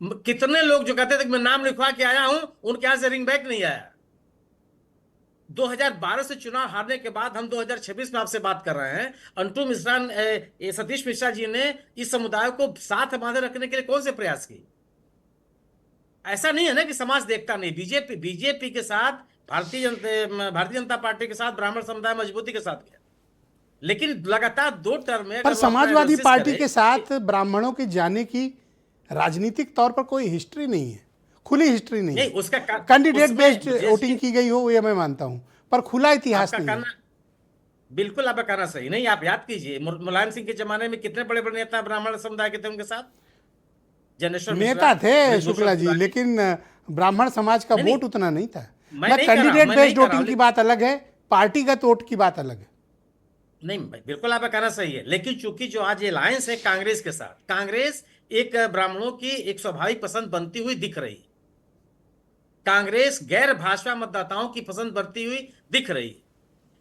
कितने लोग जो कहते थे कि मैं नाम लिखवा के आया हूं, उनके यहां से रिंग बैक नहीं आया। 2012 से चुनाव हारने के बाद हम 2026 में आपसे बात कर रहे हैं। अंटू मिश्रा सतीश मिश्रा जी ने इस समुदाय को साथ बांधे रखने के लिए कौन से प्रयास किए? ऐसा नहीं है ना कि समाज देखता नहीं। बीजेपी के साथ भारतीय जनता पार्टी के साथ ब्राह्मण समुदाय मजबूती के साथ गया, लेकिन लगातार 2 टर्म में पर अगर वो समाजवादी एनालिसिस पार्टी करें के साथ ब्राह्मणों के जाने की राजनीतिक तौर पर कोई हिस्ट्री नहीं है, खुली हिस्ट्री नहीं नहीं, है। उसका कैंडिडेट उसमें बेस्ड जैसे- वोटिंग की गई हो ये मैं मानता हूं, पर खुला इतिहास आपका नहीं है। कहना बिल्कुल, आपका कहना सही नहीं। आप याद कीजिए मुलायम सिंह के जमाने में कितने बड़े बड़े नेता ब्राह्मण समुदाय के थे उनके साथ। जनेश्वर नेता मिश्रा, थे ब्रजभूषण शुक्ला जी, तिवारी। लेकिन ब्राह्मण समाज का नहीं, वोट उतना नहीं था। मैं ना नहीं कह रहा, कैंडिडेट मैं नहीं बेस्ड कह रहा वोटिंग हूं, की बात अलग है, पार्टीगत वोट की बात अलग है। नहीं, बिल्कुल आपका कहना सही है, लेकिन चूंकि जो आज अलायंस है कांग्रेस के साथ, कांग्रेस एक ब्राह्मणों की एक स्वाभाविक पसंद बनती हुई दिख रही है। कांग्रेस गैर भाजपा मतदाताओं की पसंद बढ़ती हुई दिख रही है।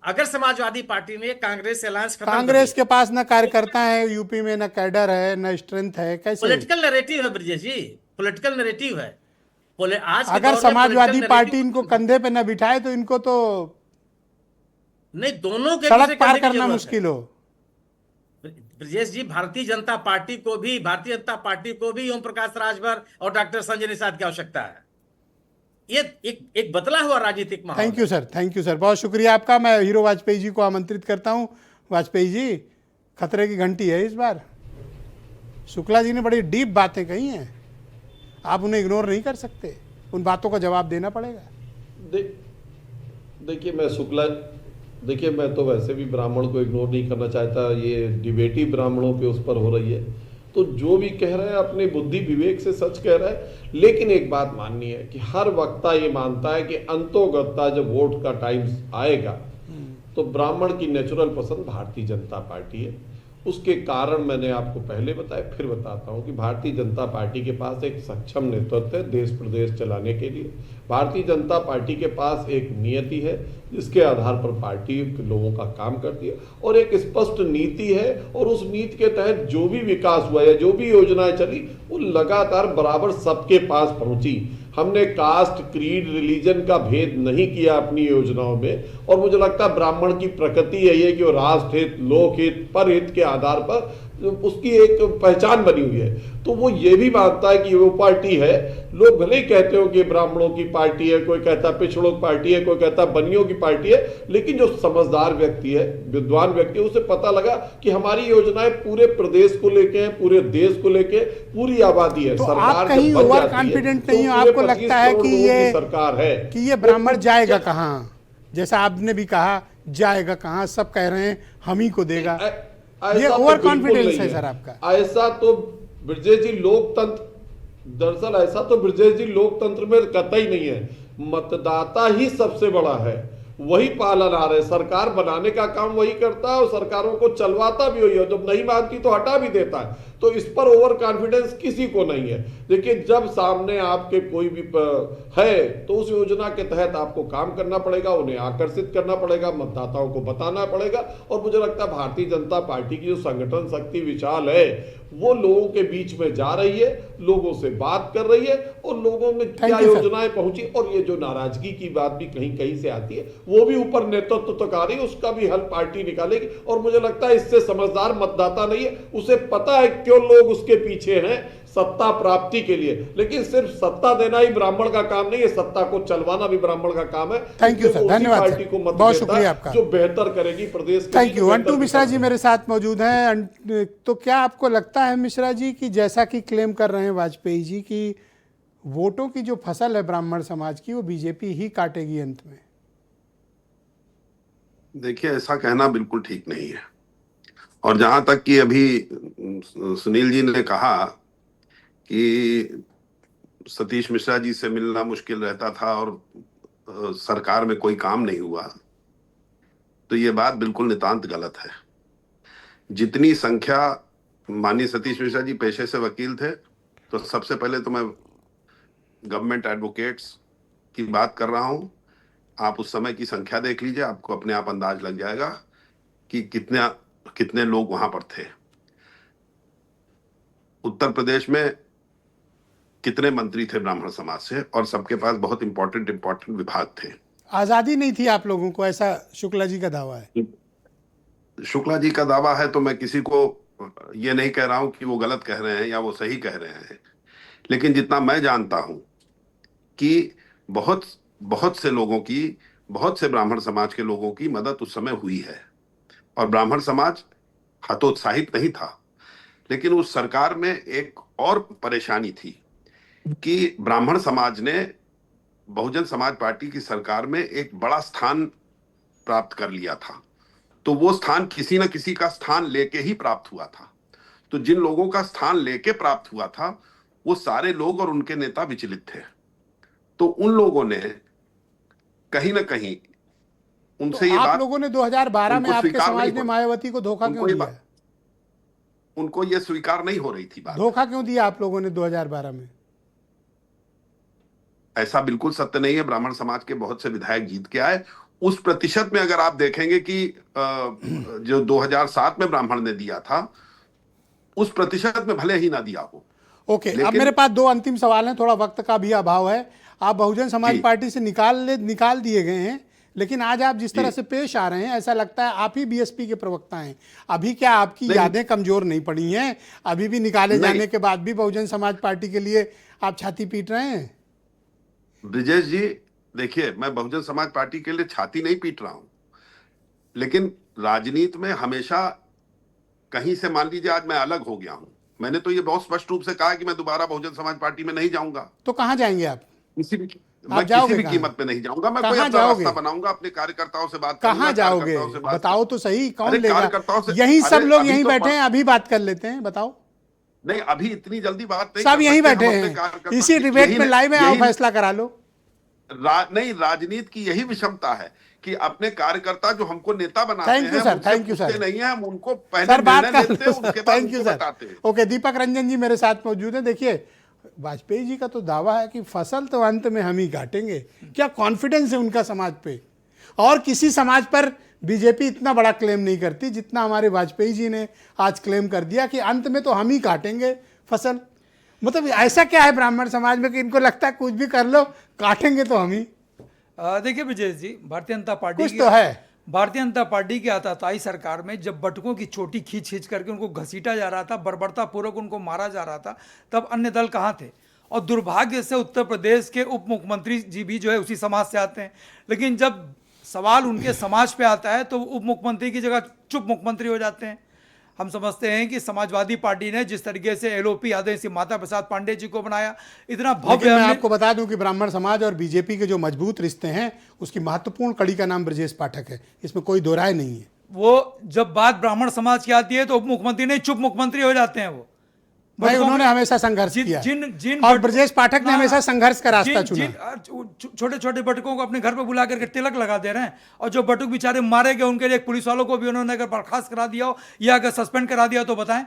अगर समाजवादी पार्टी ने कांग्रेस से अलायंस खत्म कर कांग्रेस दिया, के पास न कार्यकर्ता है यूपी में, न कैडर है, न स्ट्रेंथ है, कैसे? पॉलिटिकल नैरेटिव है ब्रजेश जी, पॉलिटिकल नैरेटिव है। आज के अगर दौर में समाजवादी political पार्टी narrative- इनको कंधे पे न बिठाए तो इनको तो नहीं, दोनों के सड़क पीछे पार करने की करना जरूरत है। मुश्किल हो। ब्रजेश जी, भारतीय जनता पार्टी को भी ओम प्रकाश राजभर और डॉक्टर संजय निषाद की आवश्यकता है। ये एक बदला हुआ राजनीतिक माहौल thank you sir, thank you sir, बहुत शुक्रिया आपका। मैं हीरो वाजपेयी जी को आमंत्रित करता हूं। वाजपेयी जी, खतरे की घंटी है इस बार। शुक्ला जी ने बड़ी डीप बातें कही हैं, आप उन्हें इग्नोर नहीं कर सकते, उन बातों का जवाब देना पड़ेगा। देखिए मैं तो वैसे भी ब्राह्मण को इग्नोर नहीं करना चाहता। ये डिबेट ही ब्राह्मणों पे उस पर हो रही है, तो जो भी कह रहा है अपने बुद्धि विवेक से सच कह रहा है। लेकिन एक बात माननी है कि हर वक्ता ये मानता है कि अंतोगत्ता जब वोट का टाइम आएगा तो ब्राह्मण की नेचुरल पसंद भारतीय जनता पार्टी है। उसके कारण मैंने आपको पहले बताया, फिर बताता हूं कि भारतीय जनता पार्टी के पास एक सक्षम नेतृत्व है देश प्रदेश चलाने के लिए। भारतीय जनता पार्टी के पास एक नियति है जिसके आधार पर पार्टी लोगों का काम करती है, और एक स्पष्ट नीति है, और उस नीति के तहत जो भी विकास हुआ है, जो भी योजनाएं चली, वो लगातार बराबर सबके पास पहुंची। हमने कास्ट, क्रीड, रिलीजन का भेद नहीं किया अपनी योजनाओं में, और मुझे लगता है ब्राह्मण की प्रकृति यही है कि वो राष्ट्र हित, लोक हित, परहित के आधार पर उसकी एक पहचान बनी हुई है। तो वो ये भी मानता है कि वो पार्टी है। लोग भले ही कहते हो कि ब्राह्मणों की पार्टी है, कोई कहता है पिछड़ों की पार्टी है, कोई कहता है बनियों की पार्टी है, लेकिन जो समझदार व्यक्ति है, विद्वान व्यक्ति है, उसे पता लगा कि हमारी योजनाएं पूरे प्रदेश को लेके हैं, पूरे देश को लेके, पूरी आबादी है। तो सरकार आप कहीं जब बन ओवर जाती है, कॉन्फिडेंट तो नहीं हो? पूरे आपको 25 लगता है करोड़ कि लोगों ये की सरकार है कि ये ब्राह्मण जाएगा कहाँ? जैसा आपने भी कहा, जाएगा कहाँ? सब कह रहे हैं हम ही को देगा। ये ओवर कॉन्फिडेंस है सर आपका। ऐसा तो ब्रजेश जी लोकतंत्र, दरअसल ऐसा तो ब्रजेश जी लोकतंत्र में कतई नहीं है। मतदाता ही सबसे बड़ा है, वही पालनहार है। सरकार बनाने का काम वही करता है और सरकारों को चलवाता भी वही है। जब नहीं मानती तो हटा भी देता है। तो इस पर ओवर कॉन्फिडेंस किसी को नहीं है। देखिए, जब सामने आपके कोई भी है तो उस योजना के तहत आपको काम करना पड़ेगा, उन्हें आकर्षित करना पड़ेगा, मतदाताओं को बताना पड़ेगा। और मुझे लगता है भारतीय जनता पार्टी की जो संगठन शक्ति विशाल है, वो लोगों के बीच में जा रही है, लोगों से बात कर रही है, और लोगों में क्या योजनाएं पहुंची। और ये जो नाराजगी की बात भी कहीं कहीं से आती है, वो भी ऊपर नेतृत्व तो आ रही है, उसका भी हल पार्टी निकालेगी। और मुझे लगता है इससे समझदार मतदाता नहीं है, उसे पता है क्यों लोग उसके पीछे हैं, सत्ता प्राप्ति के लिए। लेकिन सिर्फ सत्ता देना ही ब्राह्मण का काम नहीं है, सत्ता को चलवाना भी ब्राह्मण का काम है। थैंक यू सर, धन्यवाद पार्टी को सर, मत बहुत देता शुक्रिया आपका, जो बेहतर करेगी प्रदेश के थैंक लिए, यू। जो अंटू बेहतर मिश्रा जी करेगी। मेरे साथ मौजूद हैं। तो क्या आपको लगता है मिश्रा जी कि जैसा कि क्लेम कर रहे हैं वाजपेयी जी की वोटों की जो फसल है ब्राह्मण समाज की, वो बीजेपी ही काटेगी अंत में? देखिए, ऐसा कहना बिल्कुल ठीक नहीं है। और जहां तक कि अभी सुनील जी ने कहा कि सतीश मिश्रा जी से मिलना मुश्किल रहता था और सरकार में कोई काम नहीं हुआ, तो ये बात बिल्कुल नितांत गलत है। जितनी संख्या, माननीय सतीश मिश्रा जी पेशे से वकील थे, तो सबसे पहले तो मैं गवर्नमेंट एडवोकेट्स की बात कर रहा हूं। आप उस समय की संख्या देख लीजिए, आपको अपने आप अंदाज लग जाएगा कि कितने लोग वहां पर थे। उत्तर प्रदेश में कितने मंत्री थे ब्राह्मण समाज से, और सबके पास बहुत इंपॉर्टेंट विभाग थे। आज़ादी नहीं थी आप लोगों को, ऐसा शुक्ला जी का दावा है। शुक्ला जी का दावा है तो मैं किसी को ये नहीं कह रहा हूं कि वो गलत कह रहे हैं या वो सही कह रहे हैं, लेकिन जितना मैं जानता हूं कि बहुत बहुत से लोगों की, बहुत से ब्राह्मण समाज के लोगों की मदद उस समय हुई है, और ब्राह्मण समाज हतोत्साहित नहीं था। लेकिन उस सरकार में एक और परेशानी थी कि ब्राह्मण समाज ने बहुजन समाज पार्टी की सरकार में एक बड़ा स्थान प्राप्त कर लिया था, तो वो स्थान किसी न किसी का स्थान लेके ही प्राप्त हुआ था। तो जिन लोगों का स्थान लेके प्राप्त हुआ था वो सारे लोग और उनके नेता विचलित थे, तो उन लोगों ने कहीं ना कहीं उनसे तो ये आप बात, लोगों ने 2012 में उनको आपके स्वीकार समाज नहीं ने हो- मायावती को धोखा उनको क्यों ये दिया? बात- उनको ये स्वीकार नहीं हो रही थी बात। धोखा क्यों दिया आप लोगों ने 2012 में? ऐसा बिल्कुल सत्य नहीं है। ब्राह्मण समाज के बहुत से विधायक जीत के आए। उस प्रतिशत में अगर आप देखेंगे कि जो 2007 में ब्राह्मण ने दिया था, उस प्रतिशत में भले ही ना दिया हो। ओके, अब लेकिन मेरे पास दो अंतिम सवाल हैं, थोड़ा वक्त का भी अभाव है। आप बहुजन समाज जी। पार्टी से निकाल दिए गए हैं, लेकिन आज आप जिस तरह से पेश आ रहे हैं ऐसा लगता है आप ही बीएसपी के प्रवक्ता हैं। अभी क्या आपकी नहीं। यादें कमजोर नहीं पड़ी हैं? अभी भी निकाले नहीं। जाने के बाद भी बहुजन समाज पार्टी के लिए आप छाती पीट रहे हैं? ब्रिजेश जी, देखिए, मैं बहुजन समाज पार्टी के लिए छाती नहीं पीट रहा हूं, लेकिन राजनीति में हमेशा कहीं से, मान लीजिए आज मैं अलग हो गया हूं, मैंने तो ये बहुत स्पष्ट रूप से कहा कि मैं दोबारा बहुजन समाज पार्टी में नहीं जाऊंगा। तो कहाँ जाएंगे आप? मैं जाओगे किसी भी कहाँ? कीमत पे नहीं जाऊंगा। मैं कोई कहाँ अपना जाओगे? रास्ता बनाऊंगा, अपने कार्यकर्ताओं से बात करूंगा, कहाँ जाओगे? कार्यकर्ताओं से बात बताओ तो सही, कौन अरे लेगा? कार्यकर्ताओं से, यही सब अरे लोग अभी यहीं तो बैठे हैं, अभी बात कर लेते हैं, बताओ। नहीं, अभी इतनी जल्दी बात नहीं सब कर यहीं सकते। बैठे हम अपने हैं, कार्यकर्ताओं इसी की- डिबेट यही में लाइव में आओ, यही- फैसला करा लो। नहीं, राजनीति की यही विषमता है कि अपने कार्यकर्ता जो हमको नेता बनाते थैंक यू हैं, सर, उनसे थैंक यू पूछते सर। नहीं है, हम उनको पहले सर बात निर्णय कर लेते हैं, उसके बाद थैंक यू उनको सर। बताते हैं। ओके, दीपक रंजन जी मेरे साथ मौजूद हैं। देखिए, वाजपेयी जी का तो दावा है कि फसल तो अंत में हम ही काटेंगे। क्या कॉन्फिडेंस है उनका समाज पे? और किसी समाज पर बीजेपी इतना बड़ा क्लेम नहीं करती जितना हमारे वाजपेयी जी ने आज क्लेम कर दिया कि अंत में तो हम ही काटेंगे फसल। मतलब ऐसा क्या है ब्राह्मण समाज में कि इनको लगता है कुछ भी कर लो, काटेंगे तो हम ही? देखिए विजय जी, भारतीय जनता पार्टी कुछ तो है। भारतीय जनता पार्टी की आताताई सरकार में जब बटुकों की चोटी खींच खींच करके उनको घसीटा जा रहा था, बर्बरतापूर्वक उनको मारा जा रहा था, तब अन्य दल कहाँ थे? और दुर्भाग्य से उत्तर प्रदेश के उप मुख्यमंत्री जी भी जो है उसी समाज से आते हैं। लेकिन जब सवाल उनके समाज पे आता है तो उप मुख्यमंत्री की जगह चुप मुख्यमंत्री हो जाते हैं। हम समझते हैं कि समाजवादी पार्टी ने जिस तरीके से एलओपी यादव सिंह माता प्रसाद पांडे जी को बनाया, इतना लेकिन भव्य मैं हमने- आपको बता दूं कि ब्राह्मण समाज और बीजेपी के जो मजबूत रिश्ते हैं उसकी महत्वपूर्ण कड़ी का नाम ब्रजेश पाठक है, इसमें कोई दो राय नहीं है। वो जब बात ब्राह्मण समाज की आती है तो उप मुख्यमंत्री नहीं, चुप मुख्यमंत्री हो जाते हैं वो। भाई उन्होंने हमेशा संघर्ष जिन- किया जिन- जिन और बट- ब्रजेश पाठक ने हाँ, हमेशा संघर्ष का रास्ता चुना। छोटे छोटे बटुकों को अपने घर पे बुला करके तिलक लगा दे रहे हैं, और जो बटुक बेचारे मारे गए उनके लिए पुलिस वालों को भी उन्होंने अगर बर्खास्त करा दिया हो या अगर सस्पेंड करा दिया तो बताएं।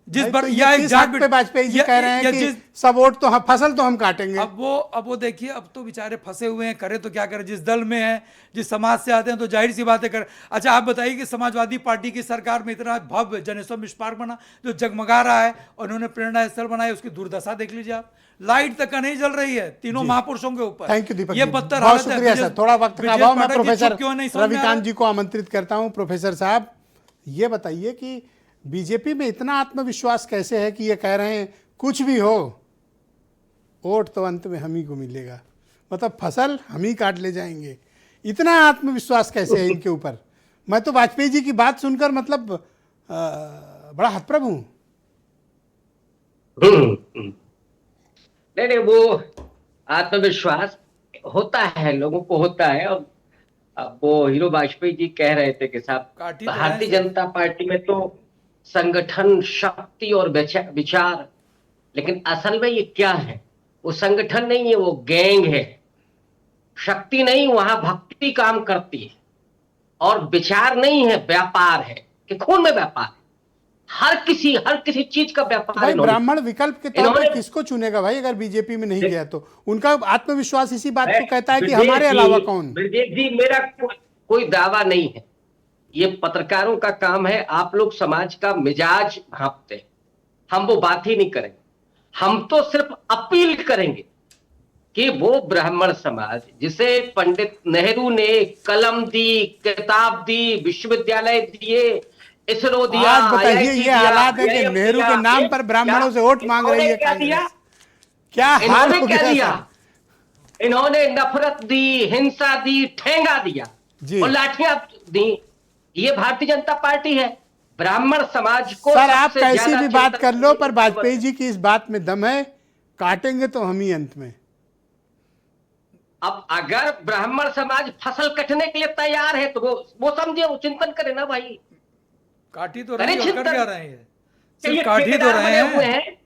जिस भाई, पर तो या ये एक किस जाट हक पे वाजपेयी जी या- कह रहे या हैं कि जिस- सब वोट तो हम, फसल तो हम काटेंगे। अब वो देखिए, अब तो बेचारे फंसे हुए हैं, करे तो क्या करें? जिस दल में है, जिस समाज से आते हैं, तो जाहिर सी बातें कर। अच्छा आप बताइए कि समाजवादी पार्टी की सरकार में इतना भव्य जनेश्वर मिश्र पार्क बना जो जगमगा रहा है, और उन्होंने प्रेरणा स्थल बनाया, उसकी दुर्दशा देख लीजिए आप। लाइट तक का नहीं जल रही है तीनों महापुरुषों के ऊपर। थैंक यू दीपक ये जी, बदतर बहुत हालत है। शुक्रिया सर। थोड़ा वक्त का ब्रजेश अभाव, मैं पाठक जी प्रोफेसर चुप क्यों नहीं समझ में आ रहा? रविकांत जी को आमंत्रित करता हूं। प्रोफेसर साहब, ये बताइए कि बीजेपी में इतना आत्मविश्वास कैसे है कि ये कह रहे हैं कुछ भी हो वोट तो अंत में हम ही को मिलेगा, मतलब फसल हम ही काट ले जाएंगे। इतना आत्मविश्वास कैसे है इनके ऊपर? मैं तो वाजपेयी जी की बात सुनकर मतलब बड़ा हतप्रभ हूं। नहीं, वो आत्मविश्वास होता है, लोगों को होता है। और अब वो हीरो वाजपेयी जी कह रहे थे कि साहब, काटी तो भारतीय है। जनता पार्टी में तो संगठन, शक्ति और विचार, लेकिन असल में ये क्या है? वो संगठन नहीं है, वो गैंग है। शक्ति नहीं, वहां भक्ति काम करती है। और विचार नहीं है, व्यापार है, कि खून में व्यापार है। हर किसी चीज का व्यापार। भाई ब्राह्मण विकल्प के तौर पर इन्होंने- किसको चुनेगा भाई? अगर बीजेपी में नहीं गया तो उनका आत्मविश्वास इसी बात को कहता है कि ब्रजेश हमारे जी- अलावा कौन? ब्रजेश जी, मेरा कोई दावा नहीं है, ये पत्रकारों का काम है। आप लोग समाज का मिजाज भांपते हैं, हम वो बात ही नहीं करेंगे। हम तो सिर्फ अपील करेंगे कि वो ब्राह्मण समाज जिसे पंडित नेहरू ने कलम दी, किताब दी, विश्वविद्यालय दिए, इसरो दिया, आज बताइए, IIT ये दिया, हालात है कि IIM नेहरू दिया, के नाम पर ब्राह्मणों से वोट मांग रही है क्या दिया? कांग्रेस। क्या हाल इन्होंने हो क्या गया दिया? सर? इन्होंने नफरत दी, हिंसा दी, ठेंगा दिया जी। और लाठियां दी। ये भारतीय जनता पार्टी है। ब्राह्मण समाज को सर आप सबसे कैसी ज्यादा भी बात चिंता कर लो, पर करने की वाजपेयी जरूरत जी की इस बात में दम है, काटेंगे तो हम ही अंत में। है। अब अगर ब्राह्मण समाज फसल कटने के लिए तैयार है तो वो समझे, वो चिंतन करे ना भाई। काटी तो करे रहे हैं और कर चिंतन। क्या रहे हैं? कि सिर्फ ये काट ही तो ठेकेदार रहे बने हुए हैं। हैं,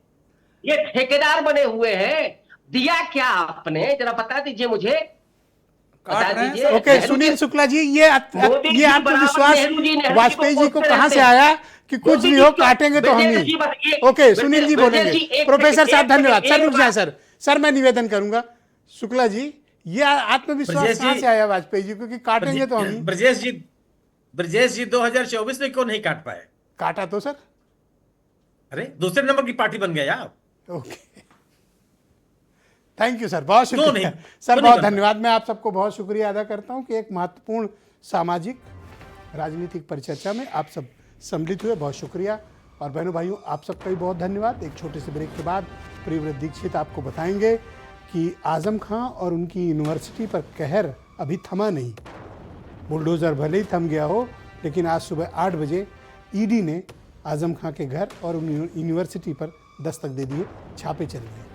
ये ठेकेदार बने हुए हैं। दिया क्या आपने, जरा बता दीजिए मुझे, काट बता रहे हैं दीजिए। सब। ओके, सुनील शुक्ला जी, ये मोदी जी आत्मविश्वास बराबर नेहरू जी वाजपेयी जी को कोसते कहां से रहते हैं। आया कि कुछ मोदी भी जी हो क्यों- काटेंगे तो हम ब्रजेश जी ही? बस एक- ओके, सुनील जी ब्रजेश बोलेंगे। जी एक प्रोफेसर सेकंड, साहब एक धन्यवाद। सेकंड, सर एक रुक जाए बात। सर मैं निवेदन करूंगा। शुक्ला जी, ये आत्मविश्वास ब्रजेश कहां जी- से आया वाजपेयी जी को कि काटेंगे तो हम ही? ब्रजेश जी 2024 में क्यों नहीं काट पाए? काटा तो सर। अरे दूसरे नंबर की पार्टी बन गए आप। ओके, थैंक यू सर, बहुत क्यों शुक्रिया नहीं? सर, क्यों बहुत नहीं धन्यवाद। मैं आप सबको बहुत शुक्रिया अदा करता हूं कि एक महत्वपूर्ण सामाजिक राजनीतिक परिचर्चा में आप सब सम्मिलित हुए। बहुत शुक्रिया। और बहनों भाइयों, आप सबका भी बहुत धन्यवाद। एक छोटे से ब्रेक के बाद प्रियव्रत दीक्षित आपको बताएंगे कि आजम खां और उनकी यूनिवर्सिटी पर कहर अभी थमा नहीं। बुलडोज़र भले ही थम गया हो, लेकिन आज सुबह 8 बजे ईडी ने आजम खां के घर और यूनिवर्सिटी पर दस्तक दे दिए, छापे चल रहे हैं।